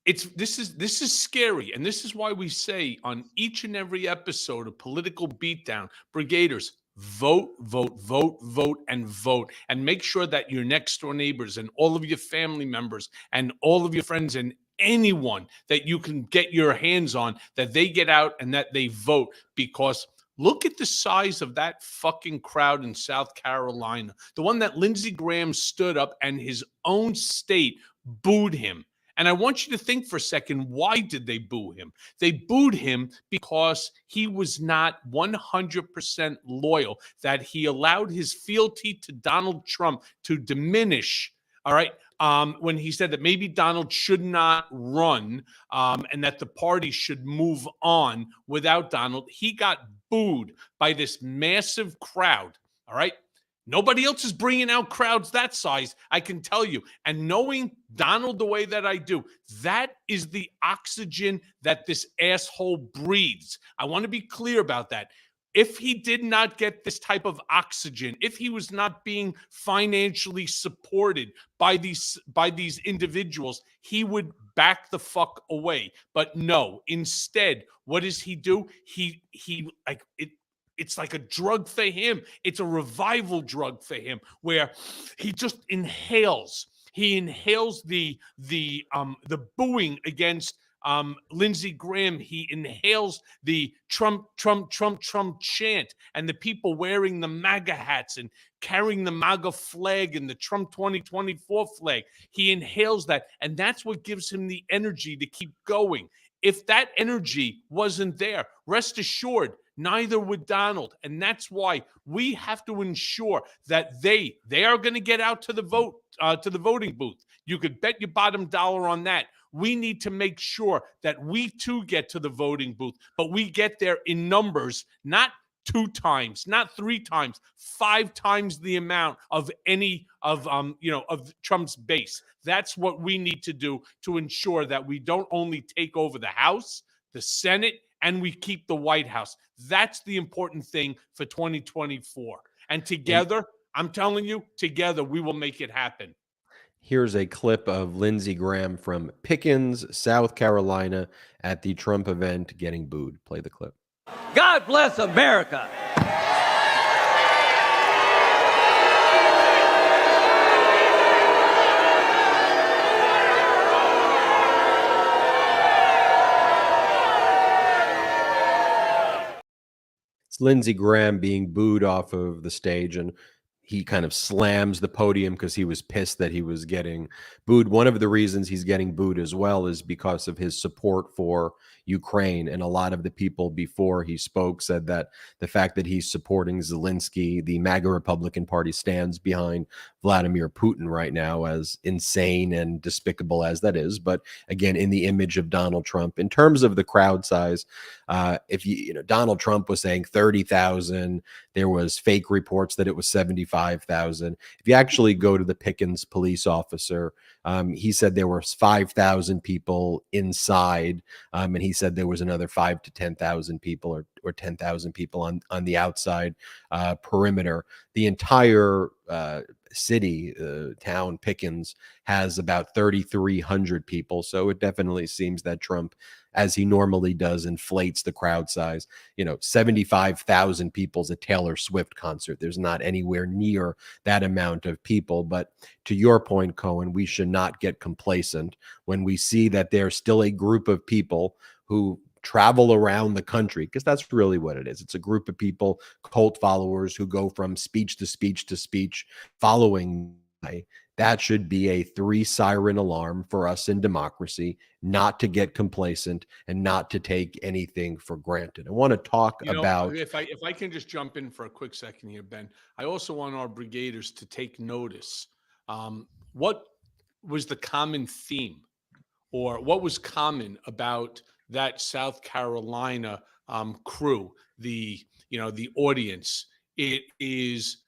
Speaker 2: this is scary, and this is why we say on each and every episode of Political Beatdown, Brigaders, vote, vote, vote, vote, and vote, and make sure that your next door neighbors and all of your family members and all of your friends and anyone that you can get your hands on, that they get out and that they vote. Because look at the size of that fucking crowd in South Carolina, the one that Lindsey Graham stood up and his own state booed him. And I want you to think for a second, why did they boo him? They booed him because he was not 100% loyal, that he allowed his fealty to Donald Trump to diminish, all right, when he said that maybe Donald should not run and that the party should move on without Donald. He got booed by this massive crowd, all right? Nobody else is bringing out crowds that size, I can tell you. And knowing Donald the way that I do, that is the oxygen that this asshole breathes. I want to be clear about that. If he did not get this type of oxygen, if he was not being financially supported by these individuals, he would back the fuck away. But no, instead, what does he do? He like it. It's like a drug for him. It's a revival drug for him, where he just inhales. He inhales the booing against Lindsey Graham. He inhales the Trump, Trump, Trump, Trump chant, and the people wearing the MAGA hats and carrying the MAGA flag and the Trump 2024 flag. He inhales that, and that's what gives him the energy to keep going. If that energy wasn't there, rest assured, neither would Donald. And that's why we have to ensure that they are going to get out to the voting booth. You could bet your bottom dollar on that. We need to make sure that we too get to the voting booth, but we get there in numbers, not 2 times, not 3 times, 5 times the amount of any of Trump's base. That's what we need to do to ensure that we don't only take over the House, the Senate, and we keep the White House. That's the important thing for 2024. And together, I'm telling you, together we will make it happen.
Speaker 1: Here's a clip of Lindsey Graham from Pickens, South Carolina, at the Trump event getting booed. Play the clip.
Speaker 7: God bless America.
Speaker 1: It's Lindsey Graham being booed off of the stage. And he kind of slams the podium because he was pissed that he was getting booed. One of the reasons he's getting booed as well is because of his support for Ukraine. And a lot of the people before he spoke said that the fact that he's supporting Zelensky, the MAGA Republican Party, stands behind Vladimir Putin right now, as insane and despicable as that is. But again, in the image of Donald Trump, in terms of the crowd size, if Donald Trump was saying 30,000, there was fake reports that it was 75,000. If you actually go to the Pickens police officer, he said there were 5,000 people inside, and he said there was another 5 to 10,000 people or 10,000 people on the outside perimeter. The entire city, town, Pickens, has about 3,300 people. So it definitely seems that Trump, as he normally does, inflates the crowd size. 75,000 people's a Taylor Swift concert. There's not anywhere near that amount of people. But to your point, Cohen, we should not get complacent when we see that there's still a group of people who travel around the country, because that's really what it is. It's a group of people, cult followers, who go from speech to speech to speech following. That should be a 3-siren alarm for us in democracy, not to get complacent and not to take anything for granted. I want to talk about.
Speaker 2: If I can just jump in for a quick second here, Ben, I also want our brigaders to take notice. What was the common theme, or what was common about that South Carolina crew, the audience? It is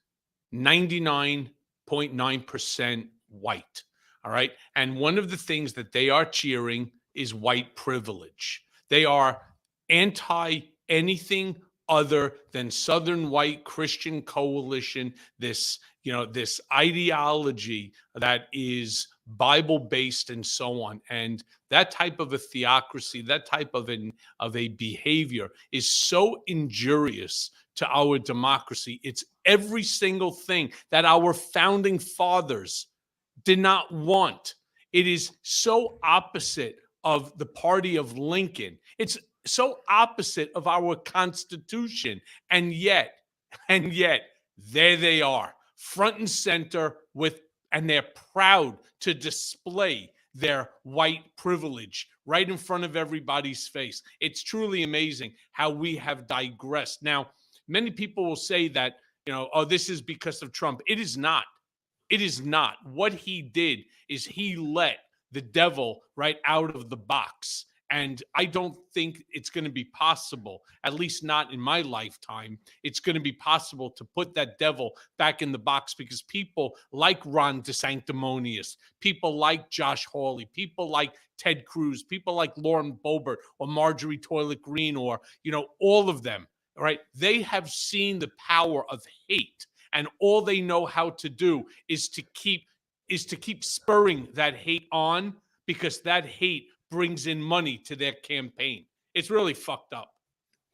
Speaker 2: 99.9% white. All right. And one of the things that they are cheering is white privilege. They are anti anything other than Southern white Christian coalition, this ideology that is Bible based and so on. And that type of a theocracy, that type of a behavior is so injurious to our democracy. It's every single thing that our founding fathers did not want. It is so opposite of the party of Lincoln. It's so opposite of our Constitution. And yet, there they are, front and center and they're proud to display their white privilege right in front of everybody's face. It's truly amazing how we have digressed. Now, many people will say that, this is because of Trump. It is not. It is not. What he did is he let the devil right out of the box. And I don't think it's going to be possible, at least not in my lifetime, it's going to be possible to put that devil back in the box, because people like Ron DeSanctimonious, people like Josh Hawley, people like Ted Cruz, people like Lauren Boebert or Marjorie Taylor Greene, or, all of them, right? They have seen the power of hate, and all they know how to do is to keep spurring that hate on, because that hate brings in money to their campaign. It's really fucked up.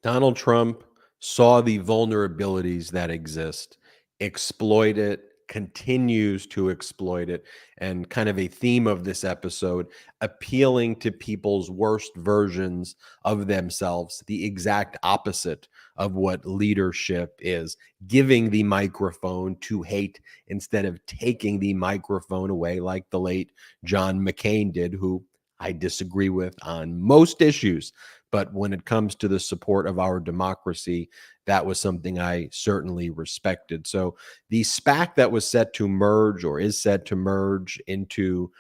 Speaker 1: Donald Trump saw the vulnerabilities that exist, exploit it, continues to exploit it, and kind of a theme of this episode, appealing to people's worst versions of themselves, the exact opposite of what leadership is, giving the microphone to hate instead of taking the microphone away, like the late John McCain did, who I disagree with on most issues. But when it comes to the support of our democracy, that was something I certainly respected. So the SPAC that was set to merge, or is set to merge into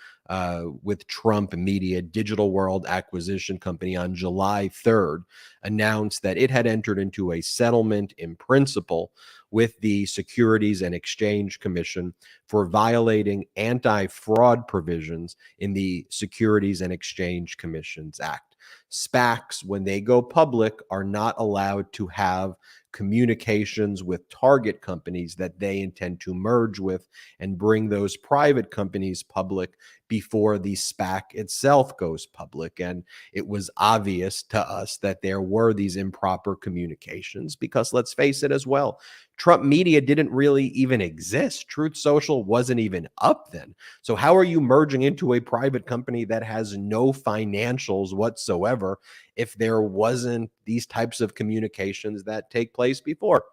Speaker 1: with Trump Media, Digital World Acquisition Company, on July 3rd, announced that it had entered into a settlement in principle with the Securities and Exchange Commission for violating anti-fraud provisions in the Securities and Exchange Commissions Act. SPACs, when they go public, are not allowed to have communications with target companies that they intend to merge with and bring those private companies public before the SPAC itself goes public. And it was obvious to us that there were these improper communications, because let's face it as well, Trump Media didn't really even exist. Truth Social wasn't even up then. So how are you merging into a private company that has no financials whatsoever if there wasn't these types of communications that take place before?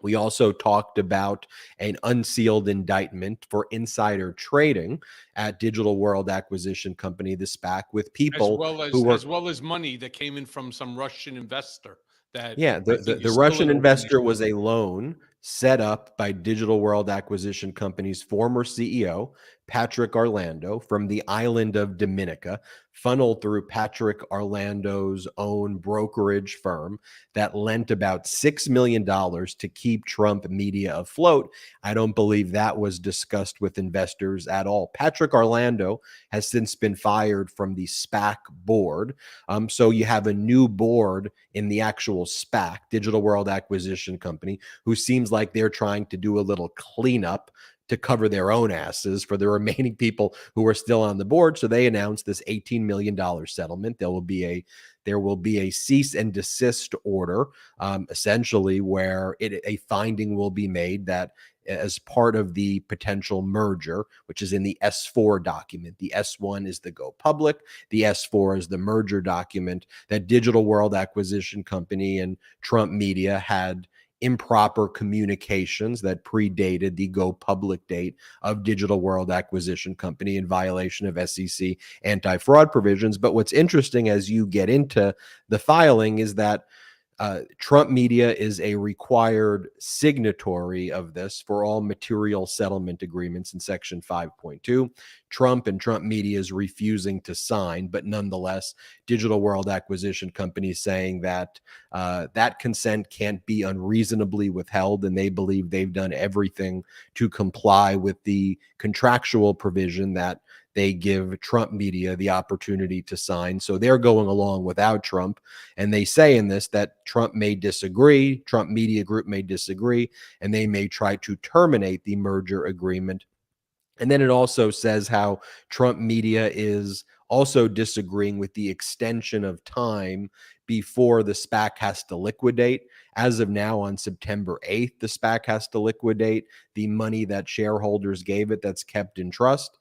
Speaker 1: We also talked about an unsealed indictment for insider trading at Digital World Acquisition Company, the SPAC, with people who were,
Speaker 2: as well as money that came in from some Russian investor that
Speaker 1: yeah,
Speaker 2: I think
Speaker 1: the
Speaker 2: is still
Speaker 1: Russian
Speaker 2: an open
Speaker 1: investor
Speaker 2: issue.
Speaker 1: was a loan set up by Digital World Acquisition Company's former CEO, Patrick Orlando, from the island of Dominica, funneled through Patrick Orlando's own brokerage firm that lent about $6 million to keep Trump media afloat. I don't believe that was discussed with investors at all. Patrick Orlando has since been fired from the SPAC board. So you have a new board in the actual SPAC, Digital World Acquisition Company, who seems like they're trying to do a little cleanup to cover their own asses for the remaining people who are still on the board. So they announced this $18 million settlement. There will be a cease and desist order, essentially, where a finding will be made that as part of the potential merger, which is in the S4 document. The S1 is the go public. The S4 is the merger document that Digital World Acquisition Company and Trump Media had improper communications that predated the go public date of Digital World Acquisition Company in violation of SEC anti-fraud provisions. But what's interesting as you get into the filing is that Trump Media is a required signatory of this for all material settlement agreements in Section 5.2. Trump and Trump Media is refusing to sign, but nonetheless, Digital World Acquisition Company is saying that that consent can't be unreasonably withheld, and they believe they've done everything to comply with the contractual provision that they give Trump Media the opportunity to sign. So they're going along without Trump. And they say in this that Trump may disagree, Trump Media Group may disagree, and they may try to terminate the merger agreement. And then it also says how Trump Media is also disagreeing with the extension of time before the SPAC has to liquidate. As of now, on September 8th, the SPAC has to liquidate the money that shareholders gave it that's kept in trust.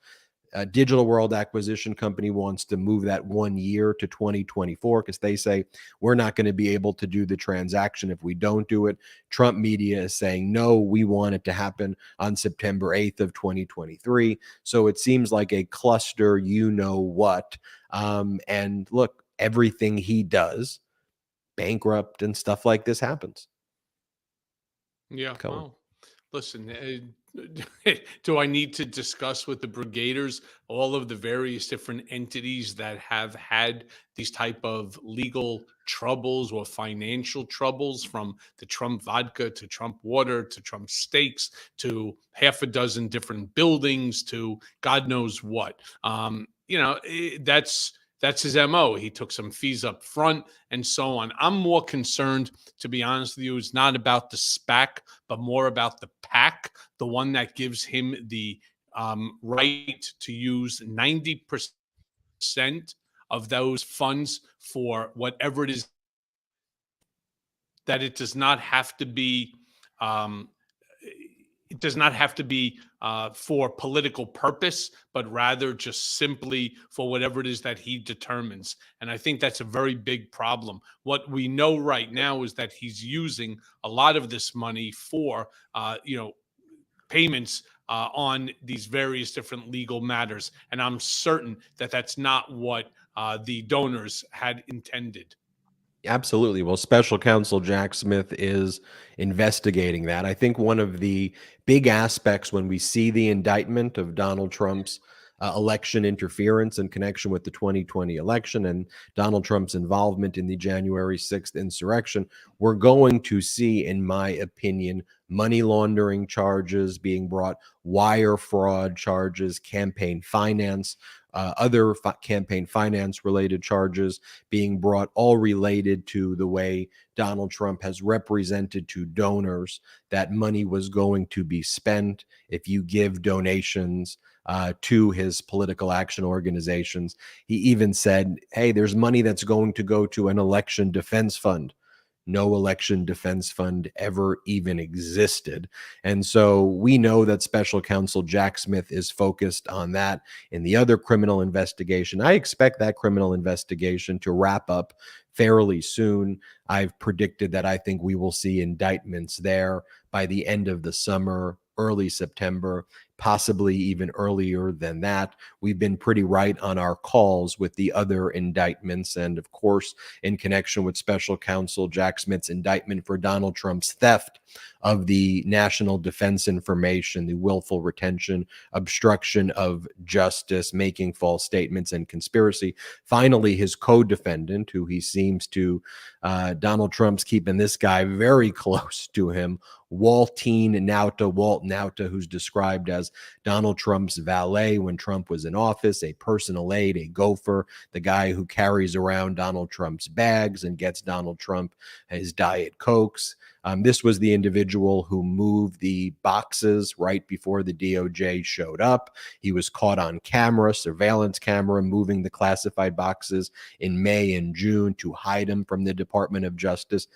Speaker 1: Digital World Acquisition Company wants to move that 1 year to 2024 because they say we're not going to be able to do the transaction if we don't do it. Trump Media is saying, no, we want it to happen on September 8th of 2023. So it seems like a cluster, you know what. And look, everything he does, bankrupt and stuff like this happens.
Speaker 2: Yeah.
Speaker 1: Cohen.
Speaker 2: Well, listen, do I need to discuss with the brigaders all of the various different entities that have had these type of legal troubles or financial troubles, from the Trump vodka to Trump water to Trump steaks to half a dozen different buildings to God knows what? That's his MO. He took some fees up front and so on. I'm more concerned, to be honest with you, it's not about the SPAC, but more about the PAC, the one that gives him the right to use 90% of those funds for whatever it is, that it does not have to be um, for political purpose, but rather just simply for whatever it is that he determines. And I think that's a very big problem. What we know right now is that he's using a lot of this money for, payments on these various different legal matters. And I'm certain that that's not what the donors had intended.
Speaker 1: Absolutely. Well, special counsel Jack Smith is investigating that. I think one of the big aspects when we see the indictment of Donald Trump's election interference in connection with the 2020 election and Donald Trump's involvement in the January 6th insurrection, we're going to see, in my opinion, money laundering charges being brought, wire fraud charges, campaign finance, other campaign finance related charges being brought, all related to the way Donald Trump has represented to donors that money was going to be spent if you give donations to his political action organizations. He even said, hey, there's money that's going to go to an election defense fund. No election defense fund ever even existed. And so we know that special counsel Jack Smith is focused on that. In the other criminal investigation, I expect that criminal investigation to wrap up fairly soon. I've predicted that I think we will see indictments there by the end of the summer, early September, possibly even earlier than that. We've been pretty right on our calls with the other indictments. And of course, in connection with special counsel Jack Smith's indictment for Donald Trump's theft of the national defense information, the willful retention, obstruction of justice, making false statements, and conspiracy. Finally, his co-defendant, who he seems to, Donald Trump's keeping this guy very close to him, Walt Nauta, who's described as Donald Trump's valet when Trump was in office, a personal aide, a gopher, the guy who carries around Donald Trump's bags and gets Donald Trump his Diet Cokes. This was the individual who moved the boxes right before the DOJ showed up. He was caught on camera, surveillance camera, moving the classified boxes in May and June to hide him from the Department of Justice.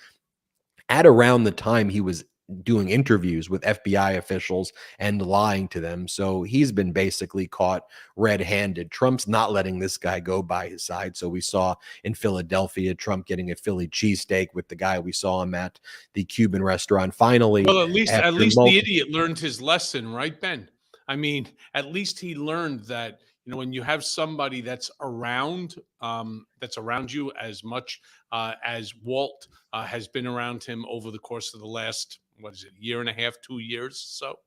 Speaker 1: At around the time he was doing interviews with FBI officials and lying to them. So he's been basically caught red-handed. Trump's not letting this guy go by his side. So we saw in Philadelphia, Trump getting a Philly cheesesteak with the guy we saw him at the Cuban restaurant. Finally,
Speaker 2: well, at least the idiot learned his lesson, right, Ben? I mean, at least he learned that, you know, when you have somebody that's around you as much as Walt has been around him over the course of the last, year and a half, 2 years. So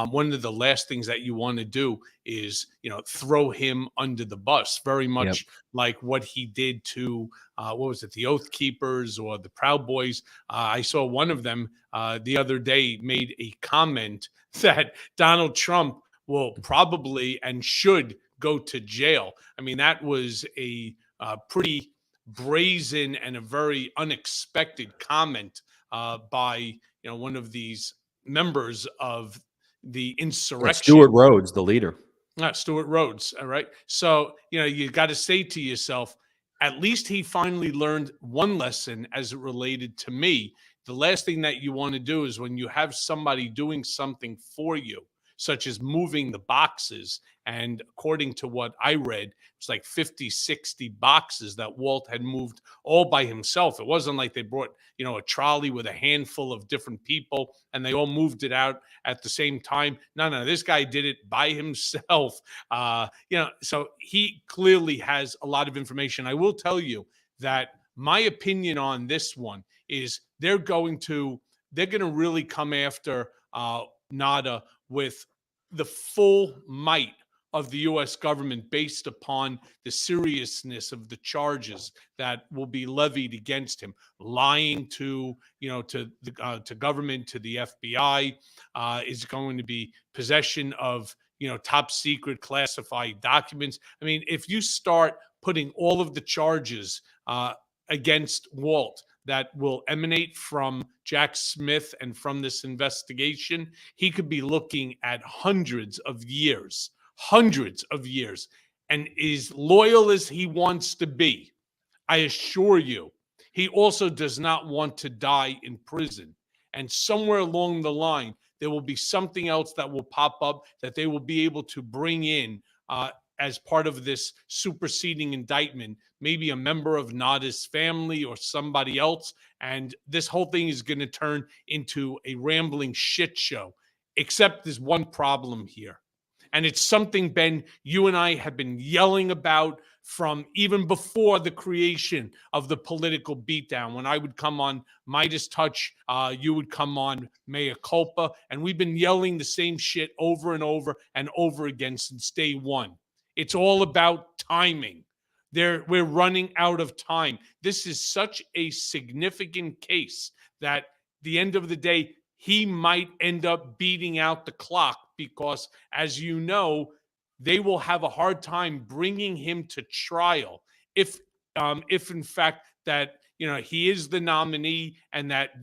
Speaker 2: one of the last things that you want to do is, you know, throw him under the bus, very much like what he did to, the Oath Keepers or the Proud Boys. I saw one of them the other day made a comment that Donald Trump will probably and should go to jail. I mean, that was a pretty brazen and a very unexpected comment by, you know, one of these members of the insurrection.
Speaker 1: Stuart Rhodes, the leader.
Speaker 2: Stuart Rhodes. All right. So, you know, you got to say to yourself, at least he finally learned one lesson as it related to me. The last thing that you want to do is when you have somebody doing something for you, such as moving the boxes. And according to what I read, it's like 50, 60 boxes that Walt had moved all by himself. It wasn't like they brought, you know, a trolley with a handful of different people and they all moved it out at the same time. No, this guy did it by himself. You know, so he clearly has a lot of information. I will tell you that my opinion on this one is they're going to really come after Nauta with the full might of the U.S. government based upon the seriousness of the charges that will be levied against him. Lying to government, to the FBI, is going to be possession of, you know, top secret classified documents. I mean, if you start putting all of the charges against Walt that will emanate from Jack Smith and from this investigation, he could be looking at hundreds of years. And as loyal as he wants to be, I assure you, he also does not want to die in prison. And somewhere along the line, there will be something else that will pop up that they will be able to bring in as part of this superseding indictment, maybe a member of Nauta's family or somebody else. And this whole thing is going to turn into a rambling shit show, except there's one problem here. And it's something, Ben, you and I have been yelling about from even before the creation of the Political Beatdown. When I would come on MeidasTouch, you would come on Mea Culpa, and we've been yelling the same shit over and over and over again since day one. It's all about timing. We're running out of time. This is such a significant case that at the end of the day, he might end up beating out the clock because, as you know, they will have a hard time bringing him to trial if in fact that, you know, he is the nominee and that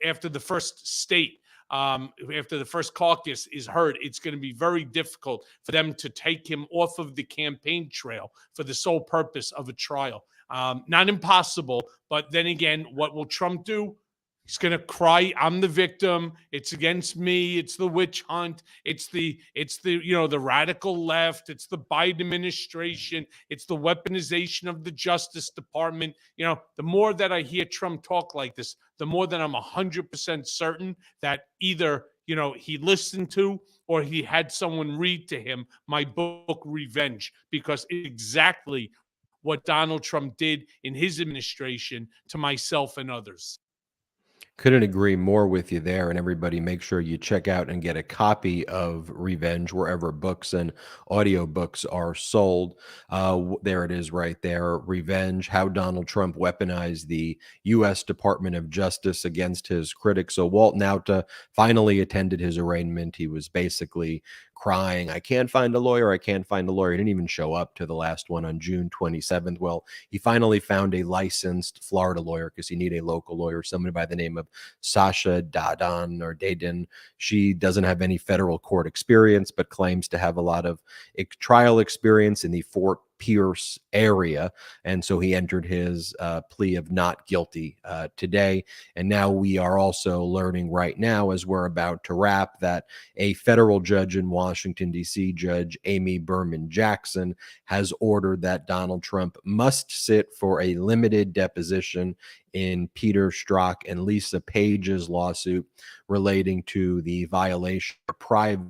Speaker 2: after the first state, after the first caucus is heard, it's going to be very difficult for them to take him off of the campaign trail for the sole purpose of a trial. Not impossible, but then again, what will Trump do? He's going to cry, I'm the victim. It's against me. It's the witch hunt. It's the the radical left. It's the Biden administration. It's the weaponization of the Justice Department. The more that I hear Trump talk like this, the more that I'm 100% certain that either, he listened to or he had someone read to him my book, Revenge, because it's exactly what Donald Trump did in his administration to myself and others.
Speaker 1: Couldn't agree more with you there. And everybody, make sure you check out and get a copy of Revenge wherever books and audiobooks are sold. There it is right there. Revenge, How Donald Trump Weaponized the U.S. Department of Justice Against His Critics. So Walt Nauta finally attended his arraignment. He was basically crying, I can't find a lawyer. I can't find a lawyer. He didn't even show up to the last one on June 27th. Well, he finally found a licensed Florida lawyer because he needed a local lawyer, somebody by the name of Sasha Daden. She doesn't have any federal court experience, but claims to have a lot of trial experience in the Fort Pierce area. And so he entered his plea of not guilty today. And now we are also learning right now, as we're about to wrap, that a federal judge in Washington, D.C., Judge Amy Berman Jackson, has ordered that Donald Trump must sit for a limited deposition in Peter Strzok and Lisa Page's lawsuit relating to the violation of privacy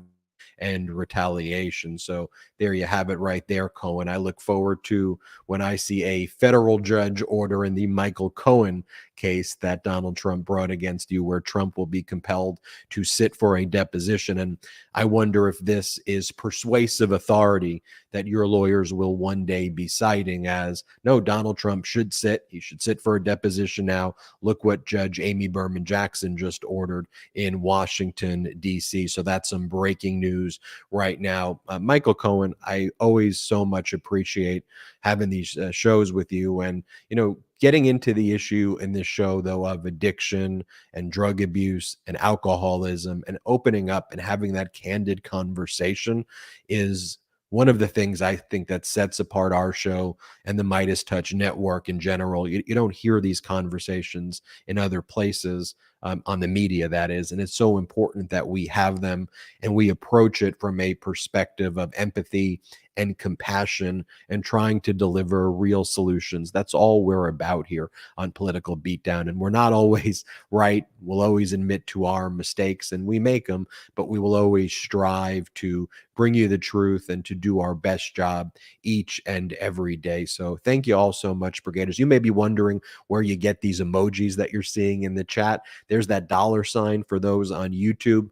Speaker 1: and retaliation. So there you have it right there, Cohen. I look forward to when I see a federal judge order in the Michael Cohen case that Donald Trump brought against you, where Trump will be compelled to sit for a deposition. And I wonder if this is persuasive authority that your lawyers will one day be citing as, no, Donald Trump should sit. He should sit for a deposition now. Look what Judge Amy Berman Jackson just ordered in Washington, D.C. So that's some breaking news right now. Michael Cohen, I always so much appreciate having these shows with you, and getting into the issue in this show, though, of addiction and drug abuse and alcoholism, and opening up and having that candid conversation is one of the things I think that sets apart our show and the MeidasTouch network in general. You don't hear these conversations in other places, on the media, that is. And it's so important that we have them and we approach it from a perspective of empathy and compassion and trying to deliver real solutions. That's all we're about here on Political Beatdown. And we're not always right. We'll always admit to our mistakes, and we make them, but we will always strive to bring you the truth and to do our best job each and every day. So thank you all so much, Brigaders. You may be wondering where you get these emojis that you're seeing in the chat. There's that $ for those on YouTube.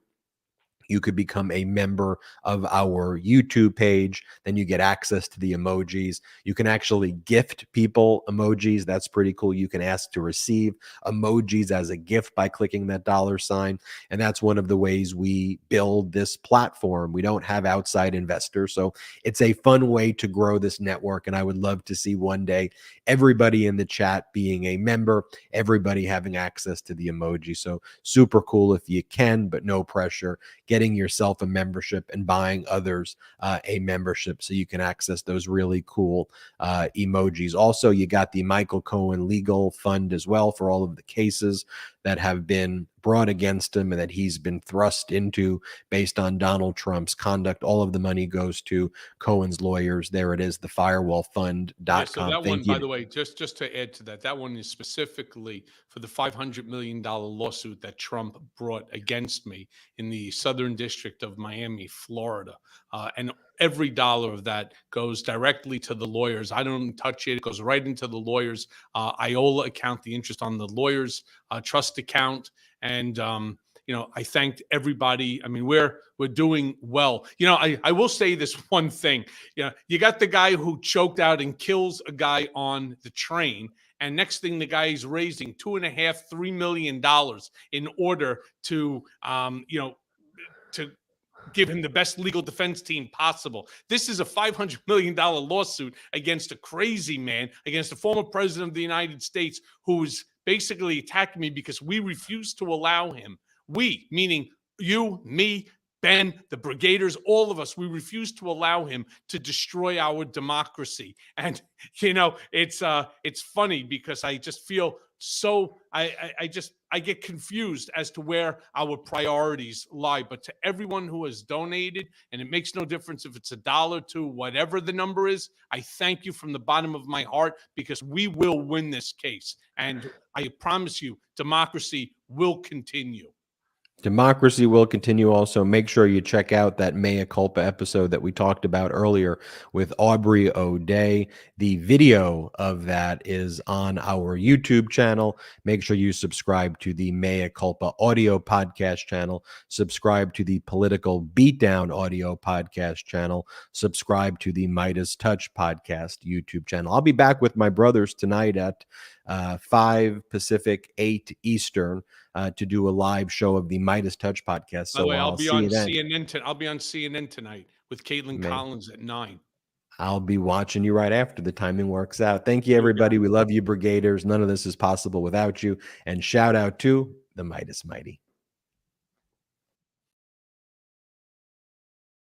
Speaker 1: You could become a member of our YouTube page. Then you get access to the emojis. You can actually gift people emojis. That's pretty cool. You can ask to receive emojis as a gift by clicking that $. And that's one of the ways we build this platform. We don't have outside investors. So it's a fun way to grow this network. And I would love to see one day everybody in the chat being a member, everybody having access to the emoji. So super cool if you can, but no pressure. Getting yourself a membership and buying others a membership so you can access those really cool emojis. Also, you got the Michael Cohen Legal Fund as well for all of the cases that have been brought against him and that he's been thrust into based on Donald Trump's conduct. All of the money goes to Cohen's lawyers. There it is, the firewallfund.com.
Speaker 2: Yeah, so that one, by the way, just to add to that, that one is specifically for the $500 million lawsuit that Trump brought against me in the Southern District of Miami, Florida. And every dollar of that goes directly to the lawyers. I don't touch it. It goes right into the lawyers' IOLA account, the interest on the lawyers' trust account. And, I thanked everybody. I mean, we're doing well. I will say this one thing. You got the guy who choked out and kills a guy on the train. And next thing, the guy is raising $2.5–3 million in order to, to give him the best legal defense team possible. This is a $500 million lawsuit against a crazy man, against the former president of the United States, who is basically attacking me because we refuse to allow him. We, meaning you, me, Ben, the Brigaders, all of us, we refuse to allow him to destroy our democracy. And it's funny because I just feel so I get confused as to where our priorities lie. But to everyone who has donated, and it makes no difference if it's $1 to whatever the number is, I thank you from the bottom of my heart, because we will win this case. And I promise you, democracy will continue.
Speaker 1: Democracy will continue. Also, make sure you check out that Mea Culpa episode that we talked about earlier with Aubrey O'Day. The video of that is on our YouTube channel. Make sure you subscribe to the Mea Culpa audio podcast channel. Subscribe to the Political Beatdown audio podcast channel. Subscribe to the MeidasTouch podcast YouTube channel. I'll be back with my brothers tonight at 5 Pacific, 8 Eastern to do a live show of the MeidasTouch podcast. So
Speaker 2: By the way,
Speaker 1: I'll be on
Speaker 2: CNN. I'll be on CNN tonight with Caitlin Collins at 9.
Speaker 1: I'll be watching you right after. The timing works out. Thank you, everybody. We love you, Brigaders. None of this is possible without you. And shout out to the Meidas Mighty.